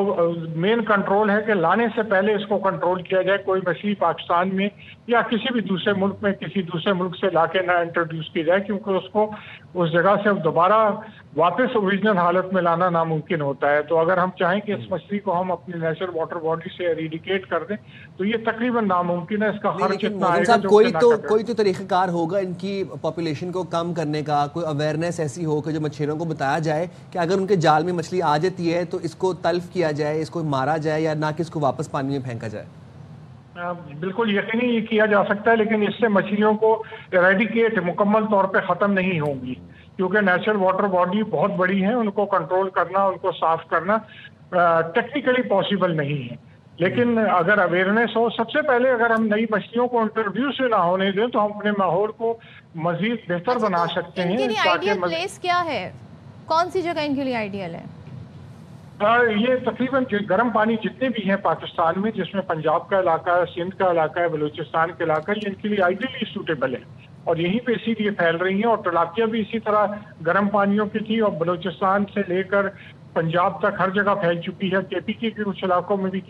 مین کنٹرول ہے کہ لانے سے پہلے اس کو کنٹرول کیا جائے. کوئی مچھلی پاکستان میں یا کسی بھی دوسرے ملک میں کسی دوسرے ملک سے لا کے نہ انٹروڈیوس کی جائے, کیونکہ اس کو اس جگہ سے دوبارہ واپس اوریجنل حالت میں لانا ناممکن ہوتا ہے. تو اگر ہم چاہیں کہ اس مچھلی کو ہم اپنی نیچرل واٹر باڈی سے ایریڈیکیٹ کر دیں تو یہ تقریباً ناممکن ہے. اس کا خرچ اتنا آئے گا کوئی تو طریقہ کار ہوگا ان کی پاپولیشن کو کم کرنے کا, کوئی اویئرنیس ایسی ہو کہ جو مچھلیوں کو بتایا جائے کہ اگر ان کے جال میں مچھلی آ جاتی ہے تو اس کو تلف کیا جائے, اس کو مارا جائے, یا نہ کہ اس کو واپس پانی میں پھینکا جائے. بالکل یقینی یہ کیا جا سکتا ہے, لیکن اس سے مچھلیوں کو ایریڈیکیٹ مکمل طور پہ ختم نہیں ہوں گی, کیونکہ نیچرل واٹر باڈی بہت بڑی ہے, ان کو کنٹرول کرنا, ان کو صاف کرنا ٹیکنیکلی پاسبل نہیں ہے. لیکن اگر اویئرنیس ہو، سب سے پہلے اگر ہم نئی مچھلیوں کو انٹروڈیوس نہ ہونے دیں تو ہم اپنے ماحول کو مزید بہتر بنا سکتے ہیں. ان کے لیے آئیڈیل پلیس کیا ہے؟ کون سی جگہ ان کے لیے آئیڈیل ہے؟ یہ تقریباً گرم پانی جتنے بھی ہیں پاکستان میں، جس میں پنجاب کا علاقہ ہے، سندھ کا علاقہ ہے، بلوچستان کا علاقہ ہے، یہ ان کے لیے آئیڈیلی سوٹیبل ہے اور یہیں پہ اسی لیے پھیل رہی ہیں. اور تلاپیا بھی اسی طرح گرم پانیوں کی تھی اور بلوچستان سے لے کر پنجاب تک ہر جگہ پھیل چکی ہے. کے پی کے کچھ علاقوں میں بھی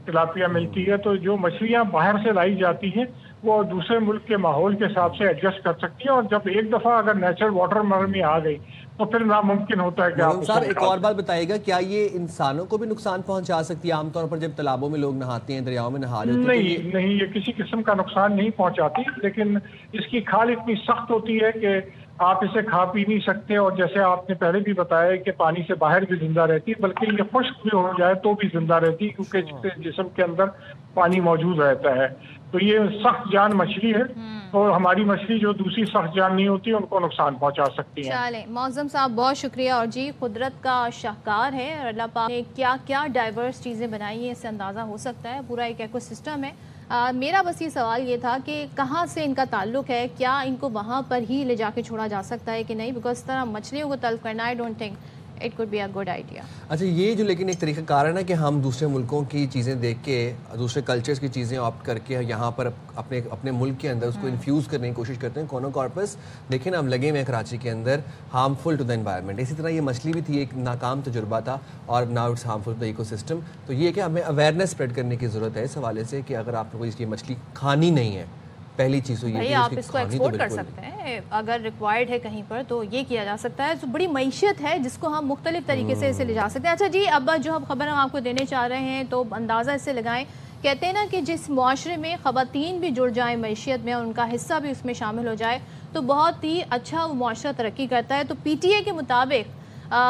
تلاپیا ملتی ہے. تو جو مچھلیاں باہر سے لائی جاتی ہیں وہ دوسرے ملک کے ماحول کے حساب سے ایڈجسٹ کر سکتی ہیں، اور جب ایک دفعہ اگر نیچرل واٹر میں آ گئی تو پھر ناممکن ہوتا ہے کہ آپ صاحب ایک اور بات بتائیے گا، کیا یہ انسانوں کو بھی نقصان پہنچا سکتی ہے؟ عام طور پر جب تالابوں میں لوگ نہاتے ہیں، دریاؤں میں نہا رہے ہوتے ہیں نہیں، یہ کسی قسم کا نقصان نہیں پہنچاتی، لیکن اس کی کھال اتنی سخت ہوتی ہے کہ آپ اسے کھا پی نہیں سکتے. اور جیسے آپ نے پہلے بھی بتایا کہ پانی سے باہر بھی زندہ رہتی ہے، بلکہ یہ خشک بھی ہو جائے تو بھی زندہ رہتی ہے کیونکہ جسم کے اندر پانی موجود رہتا ہے. تو یہ سخت جان مچھلی ہے اور ہماری مچھلی جو دوسری سخت جان نہیں ہوتی ان کو نقصان پہنچا سکتی ہے. چلیں معظم صاحب بہت شکریہ. اور جی قدرت کا شاہکار ہے اور اللہ پاک نے کیا کیا ڈائیورس چیزیں بنائی ہیں، اس سے اندازہ ہو سکتا ہے پورا ایک ایکو سسٹم ہے. میرا بس یہ سوال یہ تھا کہ کہاں سے ان کا تعلق ہے، کیا ان کو وہاں پر ہی لے جا کے چھوڑا جا سکتا ہے کہ نہیں، بیکاز اس طرح مچھلیوں کو تلف کرنا I don't think it could be a good idea. اچھا یہ جو لیکن ایک طریقہ کار ہے نا کہ ہم دوسرے ملکوں کی چیزیں دیکھ کے، دوسرے کلچرز کی چیزیں آپٹ کر کے یہاں پر اپنے ملک کے اندر اس کو انفیوز کرنے کی کوشش کرتے ہیں. کونو کارپس دیکھیں نا، ہم لگے ہوئے ہیں کراچی کے اندر، ہارمفل ٹو دا انوائرمنٹ. اسی طرح یہ مچھلی بھی تھی، ایک ناکام تجربہ تھا اور now it's harmful to the ecosystem. تو یہ کہ ہمیں اویئرنیس اسپریڈ کرنے کی ضرورت ہے اس حوالے سے کہ اگر آپ کو اس کی مچھلی کھانی نہیں ہے، پہلی چیز تو یہ آپ اس کو ایکسپورٹ کر سکتے ہیں اگر ریکوائرڈ ہے کہیں پر، تو یہ کیا جا سکتا ہے. تو بڑی معیشت ہے جس کو ہم مختلف طریقے سے اسے لے جا سکتے ہیں. اچھا جی، اب جو ہم خبر ہم آپ کو دینے چاہ رہے ہیں تو اندازہ اس سے لگائیں. کہتے ہیں نا کہ جس معاشرے میں خواتین بھی جڑ جائیں معیشت میں اور ان کا حصہ بھی اس میں شامل ہو جائے تو بہت ہی اچھا وہ معاشرہ ترقی کرتا ہے. تو پی ٹی اے کے مطابق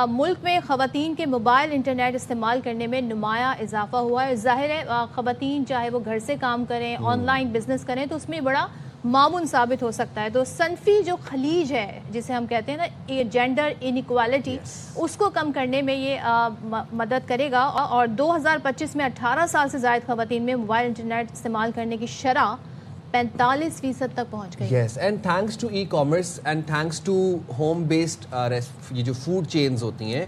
ملک میں خواتین کے موبائل انٹرنیٹ استعمال کرنے میں نمایاں اضافہ ہوا ہے. ظاہر ہے خواتین چاہے وہ گھر سے کام کریں، آن لائن بزنس کریں تو اس میں بڑا معاون ثابت ہو سکتا ہے. تو صنفی جو خلیج ہے جسے ہم کہتے ہیں نا جینڈر انیکوالٹی، اس کو کم کرنے میں یہ مدد کرے گا. اور 2025 میں 18 سال سے زائد خواتین میں موبائل انٹرنیٹ استعمال کرنے کی شرح 45% تک پہنچ گئی. Yes, and thanks to e commerce and thanks to home based یہ جو فوڈ چینز ہوتی ہیں،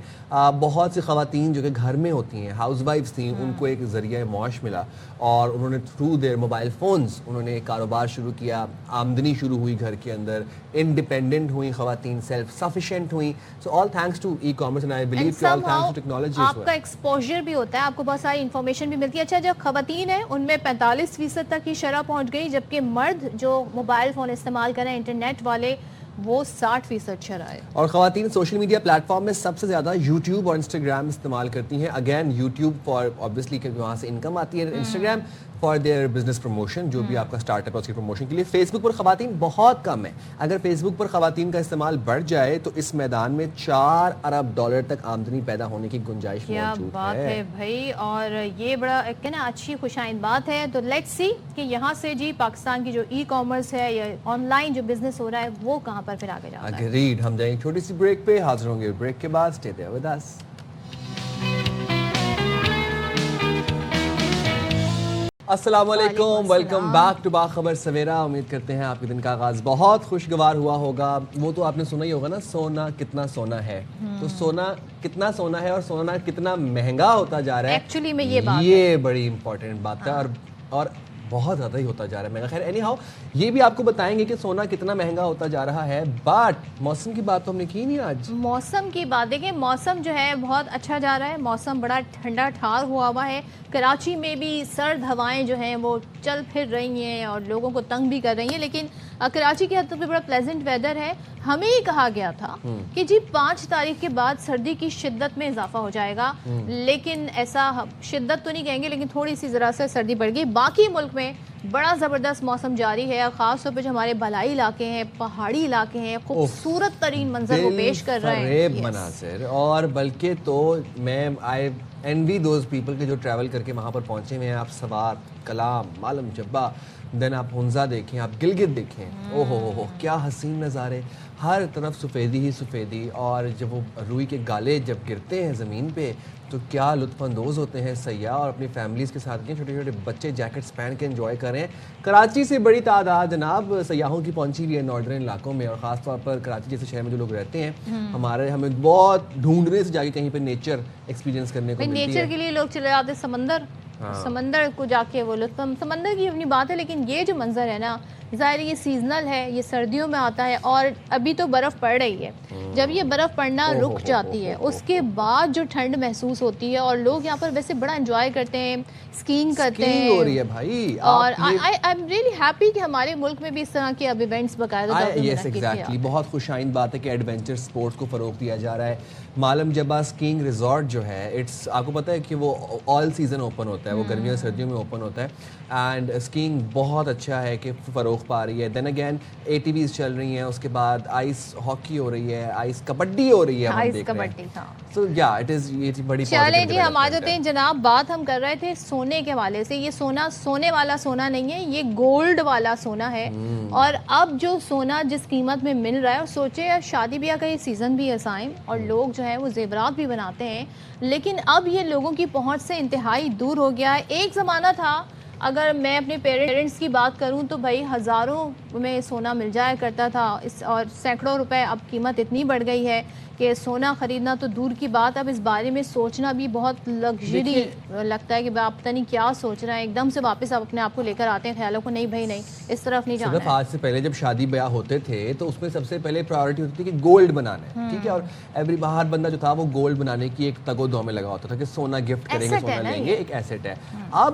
بہت سی خواتین جو کہ گھر میں ہوتی ہیں، ہاؤس وائفس تھیں، ان کو ایک ذریعہ معاش ملا اور انہوں نے تھرو دیئر موبائل فونز انہوں نے ایک کاروبار شروع کیا، آمدنی شروع ہوئی گھر کے اندر، انڈیپینڈنٹ ہوئیں خواتین، سیلف سفیشینٹ ہوئیں. So all thanks to e commerce and I believe کہ آل تھینکس ٹو ٹیکنالوجی. آپ کا ایکسپوجر بھی ہوتا ہے، آپ کو بہت ساری انفارمیشن بھی ملتی ہے. اچھا، جب خواتین ہیں ان میں 45% تک کی شرح پہنچ گئی، جبکہ مرد جو موبائل فون استعمال کریں انٹرنیٹ والے وہ 60% شرح ہے. اور خواتین سوشل میڈیا پلیٹ فارم میں سب سے زیادہ یوٹیوب اور انسٹاگرام استعمال کرتی ہیں. اگین یوٹیوب فار obviously کہ وہاں سے انکم آتی ہے، Instagram for their business promotion, جو بھی آپ کا اسٹارٹ اپ ہے اس کی پروموشن کے لیے. فیس بک پر خواتین بہت کم ہے. اگر فیس بک پر خواتین کا استعمال بڑھ جائے تو اس میدان میں $4 ارب تک آمدنی پیدا ہونے کی گنجائش موجود ہے. کیا بات ہے بھائی، اور یہ بڑا کہنا اچھی خوشائند بات ہے. تو لیٹس سی کہ یہاں سے جی پاکستان کی جو ای کامرس ہے یا آن لائن جو بزنس ہو رہا ہے وہ کہاں پر پھر آگے جاتا ہے. اگریڈ. ہم جائیں گے چھوٹی سی بریک پہ، حاضر ہوں گے بریک کے بعد. Stay there with us. السلام علیکم، ویلکم بیک ٹو باخبر سویرا. امید کرتے ہیں آپ کے دن کا آغاز بہت خوشگوار ہوا ہوگا. وہ تو آپ نے سنا ہی ہوگا نا، سونا کتنا سونا ہے. تو سونا کتنا سونا ہے اور سونا کتنا مہنگا ہوتا جا رہا ہے، ایکچولی میں یہ بڑی امپورٹنٹ بات ہے اور بہت زیادہ ہی ہوتا جا رہا ہے مہنگا. خیر اینی ہاؤ یہ بھی آپ کو بتائیں گے کہ سونا کتنا مہنگا ہوتا جا رہا ہے. بٹ موسم کی بات تو ہم نے کی نہیں آج. موسم کی بات دیکھیں، موسم جو ہے بہت اچھا جا رہا ہے. موسم بڑا ٹھنڈا ٹھار ہوا ہے. کراچی میں بھی سرد ہوائیں جو ہیں وہ چل پھر رہی ہیں اور لوگوں کو تنگ بھی کر رہی ہیں. لیکن کراچی کے حد تک بھی بڑا پلیزنٹ ویدر ہے. ہمیں ہی کہا گیا تھا کہ جی 5 تاریخ کے بعد سردی کی شدت میں اضافہ ہو جائے گا، لیکن ایسا شدت تو نہیں کہیں گے لیکن تھوڑی سی ذرا سے سردی بڑھ گئی. باقی ملک میں بڑا زبردست موسم جاری ہے. خاص طور پہ جو ہمارے بالائی علاقے ہیں، پہاڑی علاقے ہیں، خوبصورت ترین منظر وہ پیش کر رہے ہیں. مناظر. اور بلکہ تو میں آئی envy those people کہ جو ٹریول کر کے وہاں پر پہنچے ہوئے ہیں. آپ سوات، کلام، معلم جبہ، دین آپ ہنزا دیکھیں، آپ گلگت دیکھیں. او ہو کیا حسین نظارے، ہر طرف سفیدی ہی سفیدی. اور جب وہ روئی کے گالے جب گرتے ہیں زمین پہ تو کیا لطف اندوز ہوتے ہیں سیاح اور اپنی فیملیز کے ساتھ گئے. چھوٹے چھوٹے بچے جیکٹس پہن کے انجوائے کر رہے ہیں. کراچی سے بڑی تعداد جناب سیاحوں کی پہنچی ہوئی ہے نارڈرن علاقوں میں, اور خاص طور پر کراچی جیسے شہر میں جو لوگ رہتے ہیں, ہمیں بہت ڈھونڈنے سے جا کے کہیں پہ نیچر ایکسپیرینس کرنے کو ملتی ہے. نیچر کے لیے لوگ چلے جاتے سمندر کو جا کے, وہ لطف سمندر کی اپنی بات ہے, لیکن یہ جو منظر ہے نا ظاہر یہ سیزنل ہے, یہ سردیوں میں آتا ہے, اور ابھی تو برف پڑ رہی ہے. جب یہ برف پڑنا رک جاتی ہے اس کے بعد جو ٹھنڈ محسوس ہوتی ہے, اور لوگ یہاں پر ویسے بڑا انجوائے کرتے ہیں, اسکینگ کرتے ہیں ہو رہی ہے بھائی. اور آئی ایم ریئلی ہیپی کہ ہمارے ملک میں بھی اس طرح کے اب ایونٹس باقاعدہ یس ایگزیکٹلی, بہت خوش آئند بات ہے کہ ایڈونچر سپورٹس کو فروغ دیا جا رہا ہے. معلم جبا اسکینگ ریزورٹ جو ہے, اٹس آپ کو پتہ ہے کہ وہ آل سیزن اوپن ہوتا ہے, وہ گرمیوں اور سردیوں میں اوپن ہوتا ہے, اینڈ اسکینگ بہت اچھا ہے کہ فروغ پا رہی ہے. Then again A T Vs چل رہی ہیں, اس کے بعد آئس ہاکی ہو رہی ہے, آئس کبڈی ہو رہی ہے, ہم دیکھ رہے ہیں. سو یا اٹ از یہ بڑی چلیں جی, ہم آ جاتے ہیں جناب. بات ہم کر رہے تھے سونے کے حوالے سے. یہ سونا سونے والا سونا نہیں ہے, یہ گولڈ والا سونا ہے. اور اب جو سونا جس قیمت میں مل رہا ہے, اور سوچے شادی بیاہ کا یہ سیزن بھی ہے سائم, اور لوگ جو ہے وہ زیورات بھی بناتے ہیں, لیکن اب یہ لوگوں کی پہنچ سے انتہائی دور ہو گیا ہے. ایک زمانہ تھا, اگر میں اپنے پیرنٹس کی بات کروں تو بھائی ہزاروں میں سونا مل جایا کرتا تھا, اور سینکڑوں روپے. اب قیمت اتنی بڑھ گئی ہے کہ سونا خریدنا تو دور کی بات, اب اس بارے میں سوچنا بھی بہت لگژری لگتا ہے کہ آپ پتہ نہیں کیا سوچ رہے ہیں. ایک دم سے واپس آپ اپنے آپ کو لے کر آتے ہیں خیالوں کو, نہیں بھائی نہیں, اس طرف نہیں جانا ہے. آج سے پہلے جب شادی بیاہ ہوتے تھے تو اس میں سب سے پہلے پرائیورٹی ہوتی تھی کہ گولڈ بنانا ہے, ٹھیک ہے, اور ایوری باہر بندہ جو تھا وہ گولڈ بنانے کی ایک تگ و دو میں لگا ہوتا تھا کہ سونا گفٹ کریں گے, سونا لیں گے, ایک ایسٹ ہے. اب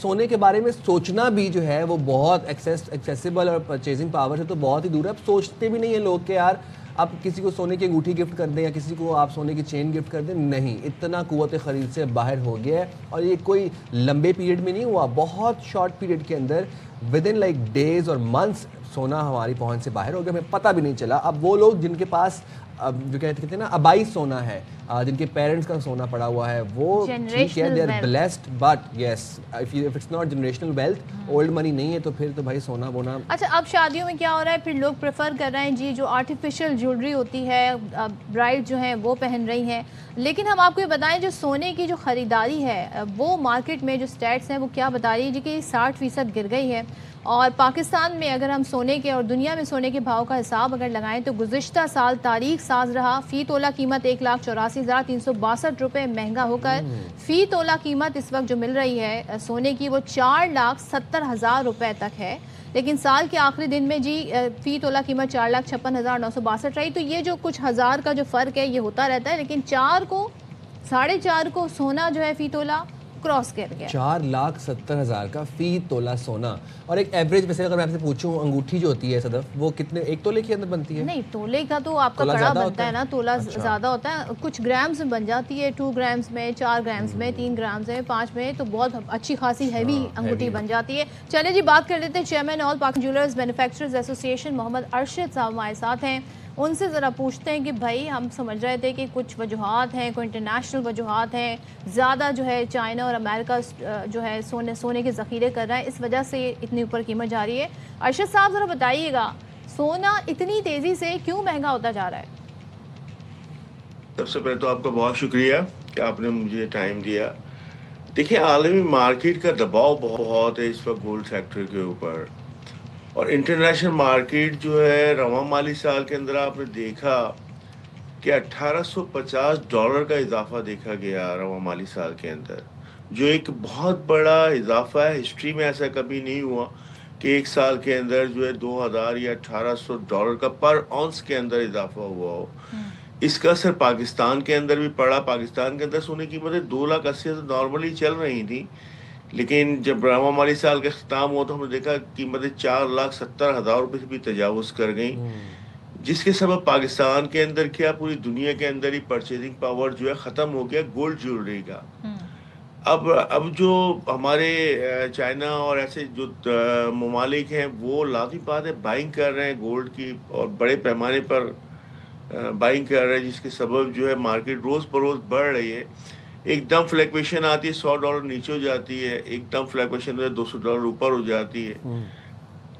سونے کے بارے میں سوچنا بھی جو ہے وہ بہت ایکسیسیبل اور پرچیزنگ پاور سے تو بہت ہی دور ہے. اب سوچتے بھی نہیں ہیں لوگ کہ یار آپ کسی کو سونے کی انگوٹھی گفٹ کر دیں یا کسی کو آپ سونے کی چین گفٹ کر دیں. نہیں, اتنا قوت خرید سے باہر ہو گیا ہے, اور یہ کوئی لمبے پیریڈ میں نہیں ہوا, بہت شارٹ پیریڈ کے اندر ود ان لائک ڈیز اور منتھس سونا ہماری پہنچ سے باہر ہو گیا, ہمیں پتہ بھی نہیں چلا. اب وہ لوگ جن کے پاس جو کہتے ہیں نا ابائی سونا ہے, جن کے پیرنٹس کا سونا پڑا ہوا ہے, وہ ٹھیک ہے, they are blessed, but yes if it's not generational wealth, old money نہیں ہے, تو پھر تو بھائی سونا بونا. اچھا, اب شادیوں میں کیا ہو رہا ہے, پھر لوگ پریفر کر رہے ہیں جی جو آرٹیفیشیل جیولری ہوتی ہے, برائڈ جو ہیں وہ پہن رہی ہیں. لیکن ہم آپ کو یہ بتائیں جو سونے کی جو خریداری ہے وہ مارکیٹ میں جو سٹیٹس ہیں وہ کیا بتا رہی ہے جی کہ 60% گر گئی ہے. اور پاکستان میں اگر ہم سونے کے اور دنیا میں سونے کے بھاؤ کا حساب اگر لگائیں تو گزشتہ سال تاریخ ساز رہا. فی تولہ قیمت 1,84,362 روپے مہنگا ہو کر فی تولہ قیمت اس وقت جو مل رہی ہے سونے کی وہ 4,70,000 روپے تک ہے. لیکن سال کے آخری دن میں جی فی تولہ قیمت 4,56,962 رہی. تو یہ جو کچھ ہزار کا جو فرق ہے یہ ہوتا رہتا ہے, لیکن 4.5 کو سونا جو ہے فی تولہ کراس کر گیا. 4,70,000 کا فی تولہ سونا. اور ایک ایوریج ویسے اگر میں آپ سے پوچھوں انگوٹھی جو ہوتی ہے صدف, وہ کتنے, 1 تولے کے اندر بنتی ہے؟ نہیں, تولے کا تو آپ کا کڑا بنتا ہے نا, تولہ زیادہ ہوتا ہے, کچھ گرامز میں بن جاتی ہے, 2 گرامز میں, 4 گرامز میں, 3 گرامز میں, 5 میں, تو بہت اچھی خاصی ہیوی انگوٹھی بن جاتی ہے. چلے جی بات کر لیتے ہیں چیئرمین آل پاکستان جیولرز مینوفیکچررز ایسوسی ایشن محمد ارشد صاحب ہمارے ساتھ ہیں. ان سے ذرا پوچھتے ہیں کہ بھائی ہم سمجھ رہے تھے کہ کچھ وجوہات ہیں, کوئی انٹرنیشنل وجوہات ہیں, زیادہ جو ہے چائنا اور امریکہ جو ہے سونے کے ذخیرے کر رہا ہے, اس وجہ سے اتنی اوپر قیمت جا رہی ہے. ارشد صاحب ذرا بتائیے گا سونا اتنی تیزی سے کیوں مہنگا ہوتا جا رہا ہے؟ سب سے پہلے تو آپ کا بہت شکریہ کہ آپ نے مجھے ٹائم دیا. دیکھیں, عالمی مارکیٹ کا دباؤ بہت ہے اس وقت گولڈ سیکٹر کے اوپر, اور انٹرنیشنل مارکیٹ جو ہے رواں مالی سال کے اندر آپ نے دیکھا کہ $1,850 کا اضافہ دیکھا گیا رواں مالی سال کے اندر, جو ایک بہت بڑا اضافہ ہے. ہسٹری میں ایسا کبھی نہیں ہوا کہ ایک سال کے اندر جو ہے $2,000 یا $1,800 کا پر اونس کے اندر اضافہ ہوا ہو. اس کا اثر پاکستان کے اندر بھی پڑا. پاکستان کے اندر سونے کی قیمتیں 2,80,000 نارملی چل رہی تھیں, لیکن جب رواں مالی سال کا اختتام ہوا تو ہم نے دیکھا قیمتیں 4,70,000 روپے سے بھی تجاوز کر گئیں, جس کے سبب پاکستان کے اندر کیا پوری دنیا کے اندر ہی پرچیزنگ پاور جو ہے ختم ہو گیا گولڈ جیولری کا. اب جو ہمارے چائنا اور ایسے جو ممالک ہیں وہ لازمی بات ہے بائنگ کر رہے ہیں گولڈ کی, اور بڑے پیمانے پر بائنگ کر رہے ہیں, جس کے سبب جو ہے مارکیٹ روز بروز بڑھ رہی ہے. ایک دم فلیکویشن آتی ہے, $100 نیچے ہو جاتی ہے, ایک دم فلیکویشن $200 اوپر ہو جاتی ہے.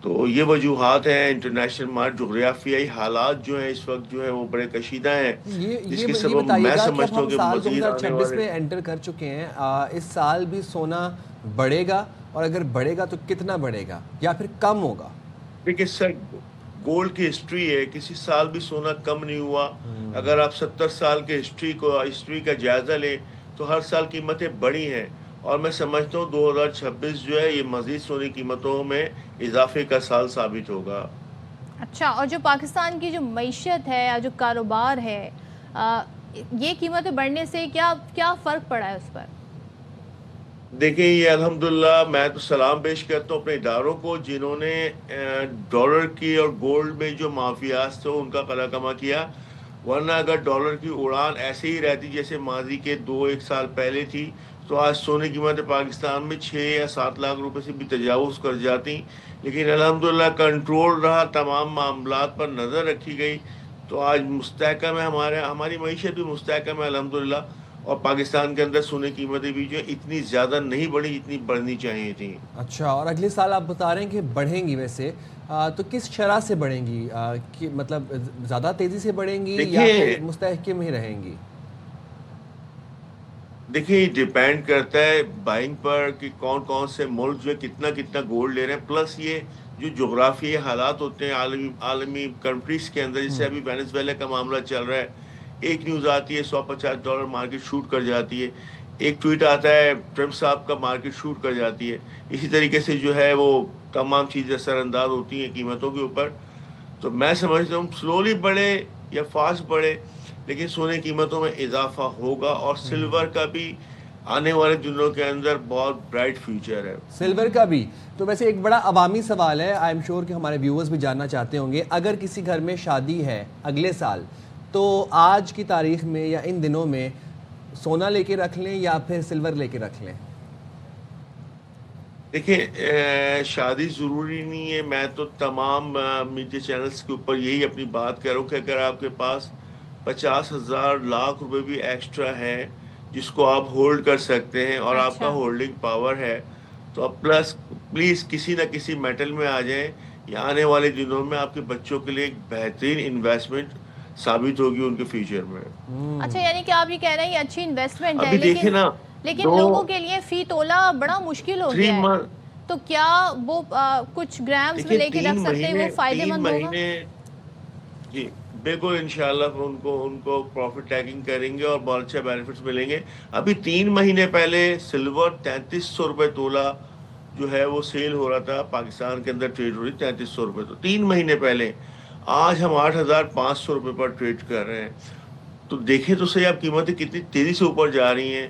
تو یہ وجوہات ہیں. انٹرنیشنل مارکیٹ جغرافیائی حالات جو ہیں اس وقت جو ہے وہ بڑے کشیدہ ہیں, جس کے سبب میں سمجھتا ہوں کہ مزید آنے 2026 والے میں انٹر کر چکے ہیں, اس سال بھی سونا بڑھے گا, اور اگر بڑھے گا تو کتنا بڑھے گا یا پھر کم ہوگا؟ دیکھیے سر, گولڈ کی ہسٹری ہے, کسی سال بھی سونا کم نہیں ہوا. اگر آپ 70 سال کے ہسٹری کا جائزہ لیں تو ہر سال قیمتیں بڑھی ہیں, اور میں سمجھتا ہوں 2026 جو ہے یہ مزید سونے قیمتوں میں اضافے کا سال ثابت ہوگا. اچھا, اور جو پاکستان کی جو معیشت ہے یا جو کاروبار ہے, یہ قیمتیں بڑھنے سے کیا فرق پڑا ہے اس پر؟ دیکھیں یہ الحمدللہ میں تو سلام پیش کرتا ہوں اپنے اداروں کو جنہوں نے ڈالر کی اور گولڈ میں جو مافیاز تھے ان کا قلع کما کیا. ورنہ اگر ڈالر کی اڑان ایسے ہی رہتی جیسے ماضی کے 2-1 سال پہلے تھی تو آج سونے کی قیمتیں پاکستان میں 6 یا 7 لاکھ روپے سے بھی تجاوز کر جاتی. لیکن الحمدللہ کنٹرول رہا, تمام معاملات پر نظر رکھی گئی, تو آج مستحکم ہے, ہماری معیشت بھی مستحکم ہے الحمدللہ. اور پاکستان کے اندر سونے کی قیمتیں بھی جو اتنی زیادہ نہیں بڑھی جتنی بڑھنی چاہیے تھیں. اچھا, اور اگلے سال آپ بتا رہے ہیں کہ بڑھیں گی, ویسے تو کس شرح سے بڑھیں گی؟ کہ مطلب زیادہ تیزی سے بڑھیں گی یا پھر مستحکم ہی رہیں گی؟ دیکھیے یہ ڈیپینڈ کرتا ہے بائنگ پر کہ کون کون سے ملک جو ہے کتنا گولڈ لے رہے ہیں, پلس یہ جو جغرافیائی حالات ہوتے ہیں عالمی کنٹریز کے اندر. جیسے ابھی وینزویلا کا معاملہ چل رہا ہے, ایک نیوز آتی ہے $150 مارکیٹ شوٹ کر جاتی ہے, ایک ٹویٹ آتا ہے ٹرمپ صاحب کا مارکیٹ شوٹ کر جاتی ہے. اسی طریقے سے جو ہے وہ تمام چیزیں اثر انداز ہوتی ہیں قیمتوں کے اوپر. تو میں سمجھتا ہوں سلولی بڑھے یا فاسٹ بڑھے لیکن سونے قیمتوں میں اضافہ ہوگا, اور سلور کا بھی آنے والے دنوں کے اندر بہت برائٹ فیوچر ہے. سلور کا بھی. تو ویسے ایک بڑا عوامی سوال ہے, آئی ایم شیور کہ ہمارے ویورز بھی جاننا چاہتے ہوں گے, اگر کسی گھر میں شادی ہے اگلے سال تو آج کی تاریخ میں یا ان دنوں میں سونا لے کے رکھ لیں یا پھر سلور لے کے رکھ لیں؟ دیکھیں شادی ضروری نہیں ہے. میں تو تمام میڈیا چینلز کے اوپر یہی اپنی بات کر رہا ہوں کہ اگر آپ کے پاس 50,000 لاکھ روپے بھی ایکسٹرا ہے جس کو آپ ہولڈ کر سکتے ہیں اور آپ کا ہولڈنگ پاور ہے, تو آپ پلیز کسی نہ کسی میٹل میں آ جائیں. یا آنے والے دنوں میں آپ کے بچوں کے لیے ایک بہترین انویسٹمنٹ ثابت ہوگی ان کے فیوچر میں. اچھا, یعنی کہ آپ یہ کہہ رہے ہیں یہ اچھی انویسٹمنٹ ہے, ابھی دیکھیں نا لیکن لوگوں کے لیے فی تولہ بڑا مشکل ہو گیا ہے, تو کیا وہ کچھ گرامز میں لے کے رکھ سکتے ہیں, وہ فائدے مند ہوگا؟ جی بالکل, انشاءاللہ ان کو پروفٹ ٹیکنگ کریں گے اور بہت اچھے بینیفٹس ملیں گے. ابھی 3 مہینے پہلے سلور 3300 روپے تولہ جو ہے وہ سیل ہو رہا تھا, پاکستان کے اندر ٹریڈ ہو رہی 3300 روپے. تو 3 مہینے پہلے, آج ہم 8,500 روپے پر ٹریڈ کر رہے ہیں. تو دیکھیں تو صحیح آپ قیمتیں کتنی تیزی سے اوپر جا رہی ہیں.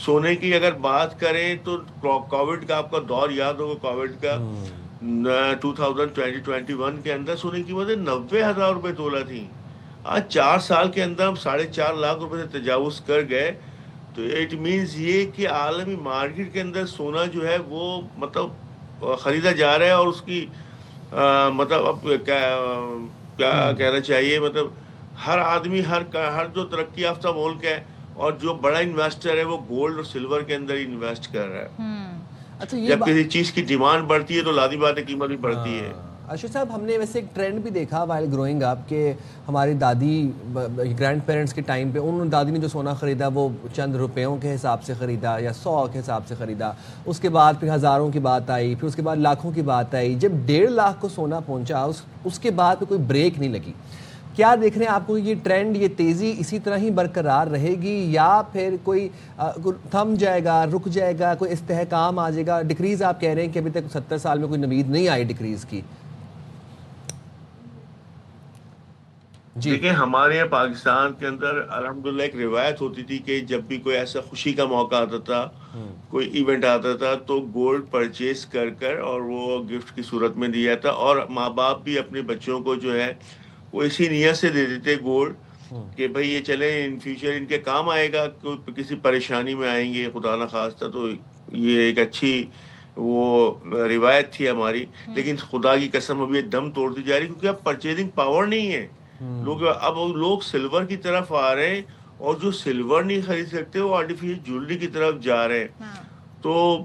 سونے کی اگر بات کریں تو کووڈ کا آپ کا دور یاد ہوگا, کووڈ کا 2020-21 کے اندر سونے کی قیمتیں 90,000 روپے تولہ تھیں. آج 4 سال کے اندر ہم 4.5 لاکھ روپے سے تجاوز کر گئے. تو اٹ مینز یہ کہ عالمی مارکیٹ کے اندر سونا جو ہے وہ مطلب خریدا جا رہا ہے, اور اس کی مطلب اب کیا کہنا چاہیے, مطلب ہر آدمی ہر جو ترقی یافتہ ملک ہے اور جو بڑا انویسٹر ہے وہ گولڈ اور سلور کے اندر ہی انویسٹ کر رہا ہے. اچھا, جب کسی چیز کی ڈیمانڈ بڑھتی ہے تو لازمی بات ہے قیمت بھی بڑھتی ہے. اشرف صاحب, ہم نے ویسے ایک ٹرینڈ بھی دیکھا وائل گروئنگ اپ کہ ہماری دادی گرینڈ پیرنٹس کے ٹائم پہ ان دادی نے جو سونا خریدا وہ چند روپیوں کے حساب سے خریدا یا 100 کے حساب سے خریدا. اس کے بعد پھر ہزاروں کی بات آئی, پھر اس کے بعد لاکھوں کی بات آئی. جب 1.5 لاکھ کو سونا پہنچا اس کے بعد پہ کوئی بریک نہیں لگی. کیا دیکھ رہے ہیں آپ کو, یہ ٹرینڈ یہ تیزی اسی طرح ہی برقرار رہے گی یا پھر کوئی تھم جائے گا, رک جائے گا, کوئی استحکام آ جائے گا؟ ڈکریز آپ کہہ رہے ہیں کہ ابھی تک 70 سال میں کوئی نوید نہیں آئی ڈکریز کی. جی دیکھیں, ہمارے یہاں پاکستان کے اندر الحمدللہ ایک روایت ہوتی تھی کہ جب بھی کوئی ایسا خوشی کا موقع آتا تھا, کوئی ایونٹ آتا تھا, تو گولڈ پرچیز کر اور وہ گفٹ کی صورت میں دیا تھا. اور ماں باپ بھی اپنے بچوں کو جو ہے وہ اسی نیت سے دے دیتے گولڈ کہ بھئی یہ چلے ان فیوچر ان کے کام آئے گا, کسی پریشانی میں آئیں گے خدا نخواستہ. تو یہ ایک اچھی وہ روایت تھی ہماری. لیکن خدا کی قسم ابھی دم توڑتی جا رہی کیونکہ اب پرچیزنگ پاور نہیں ہے. اب لوگ سلور کی طرف آ رہے ہیں, اور جو سلور نہیں خرید سکتے وہ آرٹیفیشل جویلری کی طرف جا رہے ہیں. تو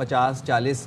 50-40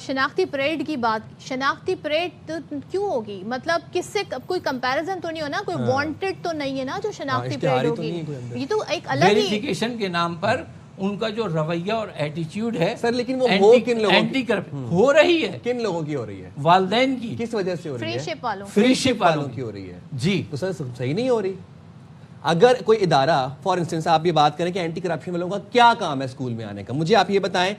شناختی پریڈ کی بات، شناختی پریڈ کیوں ہوگی؟ مطلب کس سے کوئی کمپیریزن تو نہیں ہونا، کوئی وانٹڈ تو نہیں ہے نا جو شناختی پریڈ ہوگی، یہ تو ایک الگ ہی ویریفیکیشن کے نام پر ان کا جو رویہ اور ایٹیچیوڈ ہے سر، لیکن وہ ہو کن لوگوں اینٹی کرپشن ہو رہی ہے، کن لوگوں کی ہو رہی ہے؟ والدین کی. کس وجہ سے ہو رہی ہے؟ فری شپ والوں کی ہو رہی ہے جی. تو سر صحیح نہیں ہو رہی. اگر کوئی ادارہ فار انسٹنس آپ یہ بات کریں کہ اینٹی کرپشن والوں کا کیا کام ہے اسکول میں آنے کا، مجھے آپ یہ بتائیں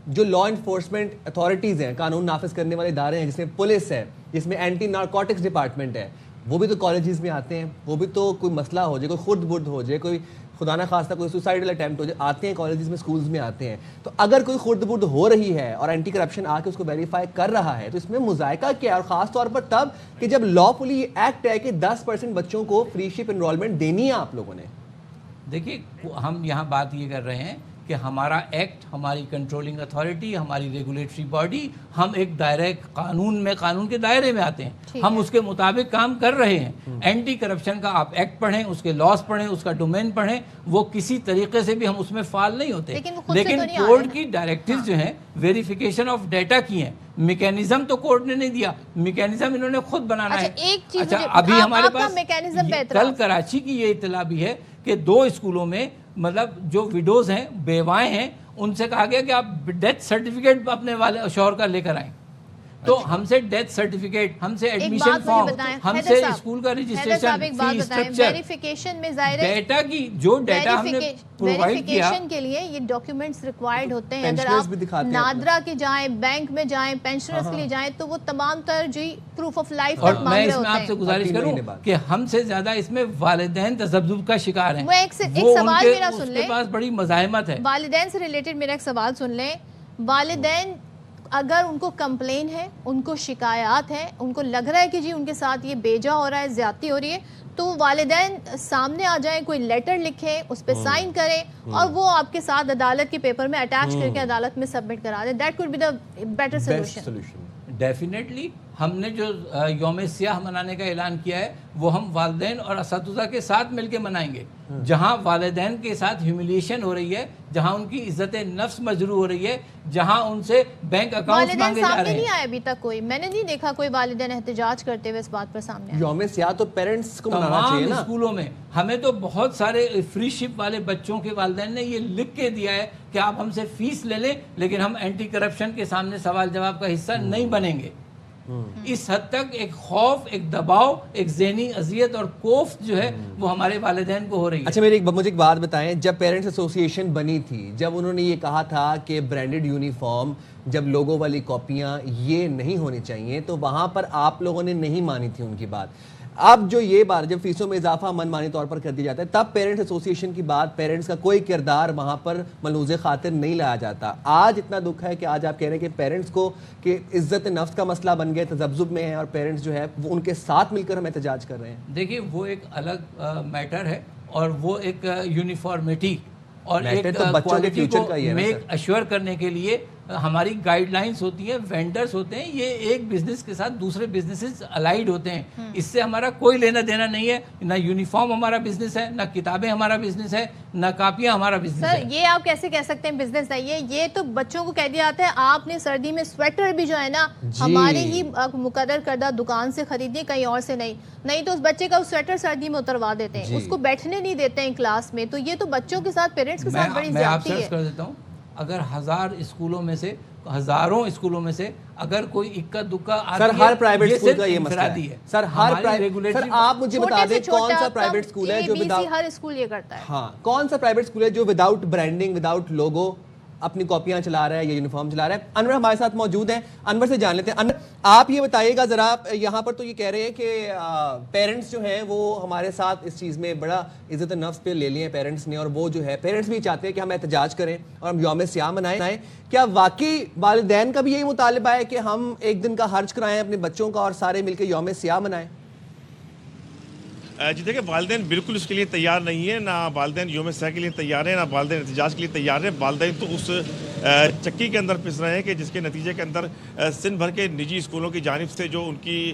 جو لا انفورسمنٹ اتھارٹیز ہیں، قانون نافذ کرنے والے ادارے ہیں، جس میں پولیس ہے، جس میں اینٹی نارکوٹکس ڈپارٹمنٹ ہے، وہ بھی تو کالجز میں آتے ہیں. وہ بھی تو کوئی مسئلہ ہو جائے، کوئی خرد برد ہو جائے، کوئی خدا نہ خواستہ کوئی سوسائڈل اٹیمپٹ ہو جائے، آتے ہیں کالجز میں، اسکولز میں آتے ہیں. تو اگر کوئی خرد برد ہو رہی ہے اور اینٹی کرپشن آ کے اس کو ویریفائی کر رہا ہے تو اس میں مذائقہ کیا ہے؟ اور خاص طور پر تب کہ جب لا فلی یہ ایکٹ ہے کہ 10% بچوں کو فری شپ انرولمنٹ دینی ہے آپ لوگوں نے. دیکھیے ہم یہاں بات یہ کر رہے ہیں کہ ہمارا ایکٹ، ہماری کنٹرولنگ اتھارٹی، ہماری ریگولیٹری باڈی، ہم ایک دائرہ قانون میں، قانون کے دائرے میں آتے ہیں، ہم اس کے مطابق کام کر رہے ہیں. اینٹی کرپشن کا آپ ایکٹ پڑھیں، اس کے لاس پڑھیں، اس کا ڈومین پڑھیں، وہ کسی طریقے سے بھی ہم اس میں فعال نہیں ہوتے. لیکن کورٹ کی ڈائریکٹیوز جو ہیں ویریفیکیشن آف ڈیٹا کی ہیں، میکینزم تو کورٹ نے نہیں دیا، میکینزم انہوں نے خود بنانا ہے. اچھا ابھی ہمارے پاس کل کراچی کی یہ اطلاع بھی ہے کہ 2 اسکولوں میں مطلب جو ویڈوز ہیں، بیوائیں ہیں، ان سے کہا گیا کہ آپ ڈیتھ سرٹیفکیٹ اپنے والے شوہر کا لے کر آئیں. تو ہم سے ڈیتھ سرٹیفکیٹ، ہم سے ایڈمیشن فارم، ہم سے اسکول کا رجسٹریشن فی اسٹرکچر، ویریفیکیشن میں ظاہر ہے ڈیٹا کی جو ڈیٹا ہم نے پرووائڈ کیا ویریفیکیشن کے لیے یہ ڈاکیومنٹس ریکوائرڈ ہوتے ہیں. اگر آپ نادرا کے جائیں، بینک میں جائیں، پینشنرز کے لیے جائیں تو وہ تمام تر جی پروف آف لائف تک مانگ رہے ہوتے ہیں. اور میں اس میں آپ سے گزارش کروں کہ ہم سے زیادہ اس میں والدین تذبذب کا شکار ہیں. ایک سوال میرا سن لیں، اس کے پاس بڑی مزاحمت ہے. والدین سے ریلیٹڈ میرا ایک سوال سن لیں. والدین اگر ان کو کمپلین ہے، ان کو شکایات ہیں، ان کو لگ رہا ہے کہ جی ان کے ساتھ یہ بیجا ہو رہا ہے، زیادتی ہو رہی ہے، تو والدین سامنے آ جائیں، کوئی لیٹر لکھیں، اس پہ سائن کریں اور وہ آپ کے ساتھ عدالت کے پیپر میں اٹیچ کر کے عدالت میں سبمٹ کرا دیں. That could be the better solution. Definitely ہم نے جو یوم سیاہ منانے کا اعلان کیا ہے وہ ہم والدین اور اساتذہ کے ساتھ مل کے منائیں گے. جہاں والدین کے ساتھ ہیوملیشن ہو رہی ہے، جہاں ان کی عزت نفس مجروح ہو رہی ہے، جہاں ان سے بینک اکاؤنٹ مانگے جا رہے ہیں. والدین سامنے نہیں آئے ابھی تک کوئی، میں نے نہیں دیکھا کوئی والدین احتجاج کرتے ہوئے اس بات پر سامنے. یوم سیاہ تو پیرنٹس کو منانا چاہیے نا. تمام اسکولوں میں ہمیں تو بہت سارے فری شپ والے بچوں کے والدین نے یہ لکھ کے دیا ہے کہ آپ ہم سے فیس لے لیں لیکن ہم اینٹی کرپشن کے سامنے سوال جواب کا حصہ نہیں بنیں گے. اس حد تک ایک خوف، ایک دباؤ، ایک ذہنی اذیت اور کوفت جو ہے وہ ہمارے والدین کو ہو رہی ہے. اچھا مجھے ایک بات بتائیں، جب پیرنٹس ایسوسی ایشن بنی تھی، جب انہوں نے یہ کہا تھا کہ برانڈڈ یونیفارم، جب لوگوں والی کاپیاں یہ نہیں ہونی چاہیے، تو وہاں پر آپ لوگوں نے نہیں مانی تھی ان کی بات. اب جو یہ بات جب فیسوں میں اضافہ من مانی طور پر کر دیا جاتا ہے، تب پیرنٹس ایسوسی ایشن کی بات، پیرنٹس کا کوئی کردار وہاں پر ملحوظ خاطر نہیں لایا جاتا. آج اتنا دکھ ہے کہ آج آپ کہہ رہے ہیں کہ پیرنٹس کو کہ عزت نفس کا مسئلہ بن گیا، تذبذب میں ہے، اور پیرنٹس جو ہے وہ ان کے ساتھ مل کر ہم احتجاج کر رہے ہیں. دیکھیے وہ ایک الگ میٹر ہے اور وہ ایک یونیفارمٹی اور ایک کوالٹی کو میک ایشور کرنے کے لیے ہماری گائیڈ لائنز ہوتی ہیں، وینڈرز ہوتے ہیں، یہ ایک بزنس کے ساتھ دوسرے بزنسز الائیڈ ہوتے ہیں. اس سے ہمارا کوئی لینا دینا نہیں ہے. نہ یونیفارم ہمارا بزنس ہے، نہ کتابیں ہمارا بزنس ہے، نہ کاپیاں ہمارا بزنس ہے. سر یہ آپ کیسے کہہ سکتے ہیں بزنس ہے؟ یہ تو بچوں کو کہہ دیا جاتا ہے آپ نے سردی میں سویٹر بھی جو ہے نا ہمارے ہی مقرر کردہ دکان سے خریدنی، کہیں اور سے نہیں تو اس بچے کا سویٹر سردی میں اتروا دیتے ہیں، اس کو بیٹھنے نہیں دیتے ہیں کلاس میں. تو یہ تو بچوں کے ساتھ پیرنٹس کے ساتھ بڑی زیادتی ہے. میں آپ سے عرض کر دیتا ہوں، اگر 1000 اسکولوں میں سے، ہزاروں اسکولوں میں سے اگر کوئی اکا دکا آتی ہے، سر ہر پرائیویٹ اسکول کا یہ مسئلہ ہے. سر آپ مجھے بتا دیں کون سا پرائیویٹ اسکول ہے جو ہر اسکول یہ کرتا ہے؟ ہاں کون سا پرائیویٹ اسکول ہے جو وداؤٹ برانڈنگ، وداؤٹ لوگو اپنی کاپیاں چلا رہا ہے یا یونیفارم چلا رہا ہے؟ انور ہمارے ساتھ موجود ہیں، انور سے جان لیتے ہیں. انور آپ یہ بتائیے گا ذرا، یہاں پر تو یہ کہہ رہے ہیں کہ پیرنٹس جو ہیں وہ ہمارے ساتھ اس چیز میں بڑا عزت نفس پہ لے لیے ہیں پیرنٹس نے، اور وہ جو ہے پیرنٹس بھی چاہتے ہیں کہ ہم احتجاج کریں اور ہم یوم سیاہ منائیں. کیا واقعی والدین کا بھی یہی مطالبہ ہے کہ ہم ایک دن کا خرچ کرائیں اپنے بچوں کا اور سارے مل کے یوم سیاہ منائیں؟ جی دیکھیں والدین بالکل اس کے لیے تیار نہیں ہیں، نہ والدین یوم سیاہ کے لیے تیار ہیں، نہ والدین احتجاج کے لیے تیار ہیں. والدین تو اس چکی کے اندر پس رہے ہیں کہ جس کے نتیجے کے اندر سندھ بھر کے نجی اسکولوں کی جانب سے جو ان کی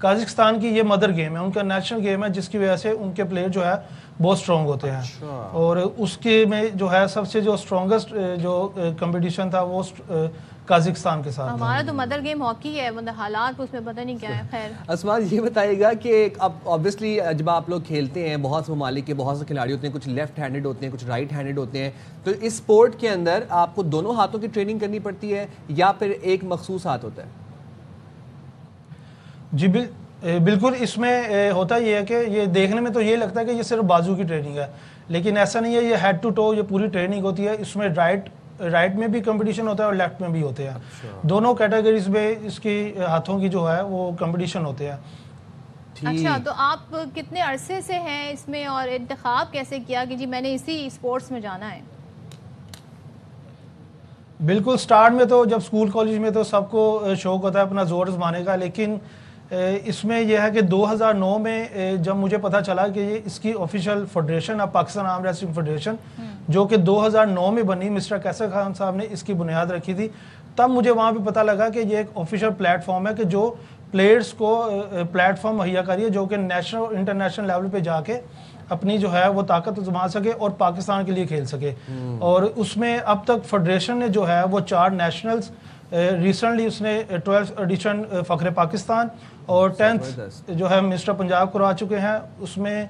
کازکستان کی یہ مدر گیم ہے, ان کا نیشنل گیم ہے, جس کی وجہ سے ان کے پلیئر جو ہے بہت اسٹرانگ ہوتے ہیں. اور اس کے میں جو ہے سب سے جو اسٹرانگسٹ جو کمپٹیشن تھا وہ کازکستان کے ساتھ. ہمارا تو مدر گیم ہاکی ہے, مطلب حالات اس میں پتہ نہیں کیا ہے. خیر اسمان یہ بتائیے گا کہ اب آبویسلی جب آپ لوگ کھیلتے ہیں, بہت سے ممالک کے بہت سے کھلاڑی ہوتے ہیں, کچھ لیفٹ ہینڈڈ ہوتے ہیں, کچھ رائٹ ہینڈڈ ہوتے ہیں, تو اس اسپورٹ کے اندر آپ کو دونوں ہاتھوں کی ٹریننگ کرنی پڑتی ہے یا پھر ایک مخصوص ہاتھ ہوتا ہے؟ جی بالکل, اس میں ہوتا یہ ہے کہ یہ دیکھنے میں تو یہ لگتا ہے کہ یہ صرف بازو کی ٹریننگ ہے, لیکن ایسا نہیں ہے. یہ ہیڈ ٹو ٹو یہ پوری ٹریننگ ہوتی ہے. اس میں رائٹ میں بھی کمپٹیشن ہوتا ہے اور لیفٹ میں بھی ہوتے ہیں. دونوں کیٹیگریز میں اس کی ہاتھوں کی جو ہے وہ کمپٹیشن ہوتے ہیں. اچھا, تو آپ کتنے عرصے سے ہیں اس میں اور انتخاب کیسے کیا کہ جی میں نے اسی اسپورٹس میں جانا ہے؟ بالکل, سٹارٹ میں تو جب اسکول کالج میں تو سب کو شوق ہوتا ہے اپنا زور آزمانے کا, لیکن اس میں یہ ہے کہ 2009 میں جب مجھے پتہ چلا کہ یہ اس کی آفیشیل فیڈریشن ہے, پاکستان آرم ریسلنگ فیڈریشن, جو کہ 2009 میں بنی, مسٹر کیسر خان صاحب نے اس کی بنیاد رکھی تھی, تب مجھے وہاں پہ پتہ لگا کہ یہ ایک آفیشیل پلیٹ فارم ہے کہ جو پلیئرز کو پلیٹ فارم مہیا کری ہے, جو کہ نیشنل اور انٹرنیشنل لیول پہ جا کے اپنی جو ہے وہ طاقت آزما سکے اور پاکستان کے لیے کھیل سکے. اور اس میں اب تک فیڈریشن نے جو ہے وہ 4 نیشنلز, ریسنٹلی اس نے 12th ایڈیشن فخر پاکستان اور 10th جو ہے مسٹر پنجاب کروا چکے ہیں. اس میں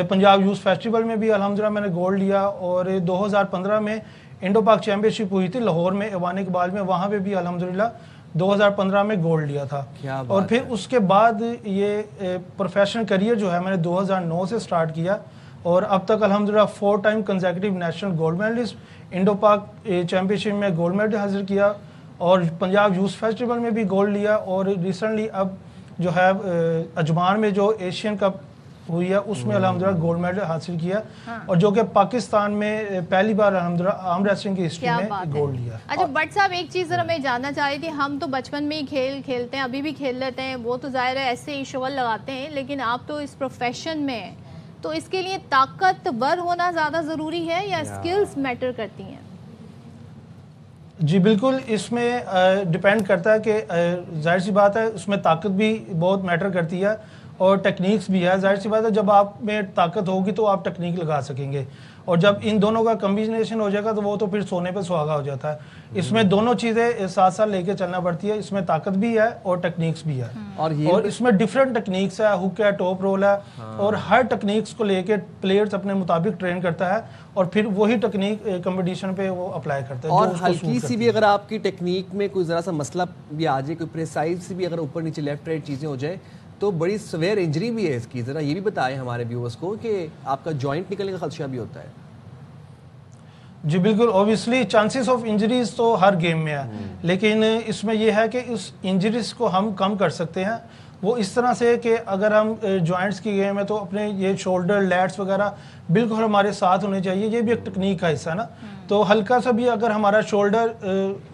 پنجاب یوتھ فیسٹیول میں بھی الحمدللہ میں نے گولڈ لیا, اور 2015 میں انڈو پاک چیمپئن شپ ہوئی تھی لاہور میں ایوان اقبال میں, وہاں پہ بھی الحمدللہ 2015 میں گولڈ لیا تھا. اور پھر اس کے بعد یہ پروفیشنل کریئر جو ہے میں نے 2009 سے سٹارٹ کیا, اور اب تک الحمدللہ 4 time consecutive national gold medalist, Indo Pak championship میں گولڈ میڈل حاصل کیا, اور پنجاب یوتھ فیسٹیول میں بھی گولڈ لیا, اور ریسنٹلی اب جو ہے اجمان میں جو ایشین کپ ہوئی ہے اس میں الحمدللہ گولڈ میڈل حاصل کیا, اور جو کہ پاکستان میں پہلی بار الحمدللہ آرم ریسلنگ کی ہسٹری میں گولڈ لیا. اچھا بٹ صاحب, ایک چیز ذرا میں جاننا چاہ رہی تھی, ہم تو بچپن میں ہی کھیل کھیلتے ہیں, ابھی بھی کھیل لیتے ہیں, وہ تو ظاہر ہے ایسے ہی شغل لگاتے ہیں, لیکن آپ تو اس پروفیشن میں ہیں, تو اس کے لیے طاقتور ہونا زیادہ ضروری ہے یا اسکلز میٹر کرتی ہیں؟ جی بالکل, اس میں ڈیپینڈ کرتا ہے کہ ظاہر سی بات ہے اس میں طاقت بھی بہت میٹر کرتی ہے اور ٹیکنیکس بھی ہے. ظاہر سی بات ہے جب آپ میں طاقت ہوگی تو آپ ٹیکنیک لگا سکیں گے, اور جب ان دونوں کا کمبینیشن ہو جائے گا تو وہ تو پھر سونے پہ سہاگا ہو جاتا ہے. اس میں دونوں چیزیں ساتھ ساتھ لے کے چلنا پڑتی ہے, اس میں طاقت بھی ہے اور ٹیکنیکس بھی ہے, اور اس میں ڈفرینٹ ٹیکنیکس ہے, ہک ہے, ٹاپ رول ہے, اور ہر ٹیکنیکس کو لے کے پلیئرز اپنے مطابق ٹرین کرتا ہے, اور پھر وہی ٹیکنیک کمپٹیشن پہ وہ اپلائی کرتا ہے. اور ہلکی سی بھی اگر آپ کی ٹیکنیک میں کوئی ذرا سا مسئلہ بھی آ جائے, کوئی پریسائز بھی اگر اوپر نیچے لیفٹ رائٹ چیزیں ہو جائے تو بڑی سویئر انجری بھی ہے اس کی. ذرا یہ بھی بتائیں ہمارے ویورز کو کہ آپ کا جوائنٹ نکلنے کا خدشہ بھی ہوتا ہے. جی بالکل, اوبیسلی چانسز آف انجریز تو ہر گیم میں ہے, لیکن اس میں یہ ہے کہ اس انجریز کو ہم کم کر سکتے ہیں. وہ اس طرح سے کہ اگر ہم جوائنٹس کی گیم ہے تو اپنے یہ شولڈر لیٹس وغیرہ بالکل ہمارے ساتھ ہونے چاہیے, یہ بھی ایک ٹیکنیک کا حصہ ہے نا. تو ہلکا سا بھی اگر ہمارا شولڈر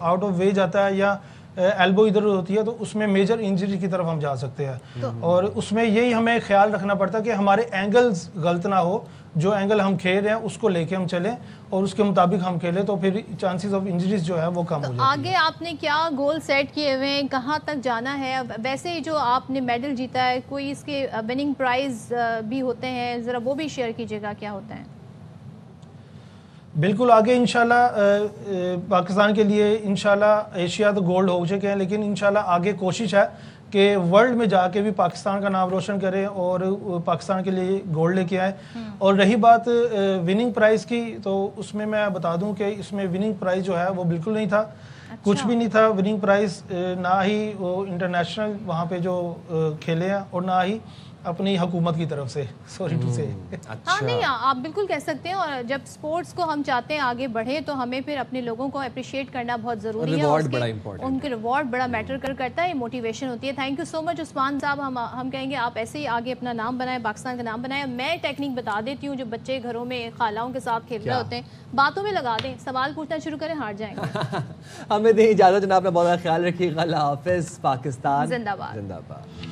آؤٹ آف وے جاتا ہے یا ایلبو ادھر ہوتی ہے تو اس میں میجر انجری کی طرف ہم جا سکتے ہیں, اور اس میں یہی ہمیں خیال رکھنا پڑتا ہے کہ ہمارے اینگلز غلط نہ ہو, جو اینگل ہم کھیل رہے ہیں اس کو لے کے ہم چلیں اور اس کے مطابق ہم کھیلیں, تو پھر چانسز آف انجریز جو ہے وہ کم ہو جاتی ہے. آگے آپ نے کیا گول سیٹ کیے ہوئے ہیں, کہاں تک جانا ہے؟ ویسے جو آپ نے میڈل جیتا ہے, کوئی اس کے وننگ پرائز بھی ہوتے ہیں, ذرا وہ بھی شیئر کیجیے گا, کیا ہوتا ہے؟ بالکل, آگے انشاءاللہ پاکستان کے لیے انشاءاللہ ایشیا تو گولڈ ہو چکے ہیں, لیکن انشاءاللہ آگے کوشش ہے کہ ورلڈ میں جا کے بھی پاکستان کا نام روشن کریں اور پاکستان کے لیے گولڈ لے کے آئیں. اور رہی بات وننگ پرائز کی, تو اس میں بتا دوں کہ اس میں وننگ پرائز جو ہے وہ بالکل نہیں تھا, کچھ بھی نہیں تھا وننگ پرائز, نہ ہی وہ انٹرنیشنل وہاں پہ جو کھیلے ہیں اور نہ ہی اپنی حکومت کی طرف سے, سوری ٹو سے. ہاں نہیں, آپ بالکل کہہ سکتے ہیں, اور جب سپورٹس کو ہم چاہتے ہیں آگے بڑھے تو ہمیں پھر اپنے لوگوں کو اپریشیٹ کرنا بہت ضروری ہے, ان کے ریوارڈ بڑا میٹر کرتا ہے, موٹیویشن ہوتی ہے. تھینک یو سو مچ عثمان صاحب, ہم کہیں گے آپ ایسے ہی آگے اپنا نام بنائیں, پاکستان کا نام بنائیں. میں ٹیکنیک بتا دیتی ہوں, جو بچے گھروں میں خالاؤں کے ساتھ کھیل رہے ہوتے ہیں, باتوں میں لگا دیں, سوال پوچھنا شروع کریں, ہار جائیں گے. ہمیں دیں اجازت جناب, اپنا بہت خیال رکھیے گا. اللہ حافظ. پاکستان زندہ باد. زندہ باد.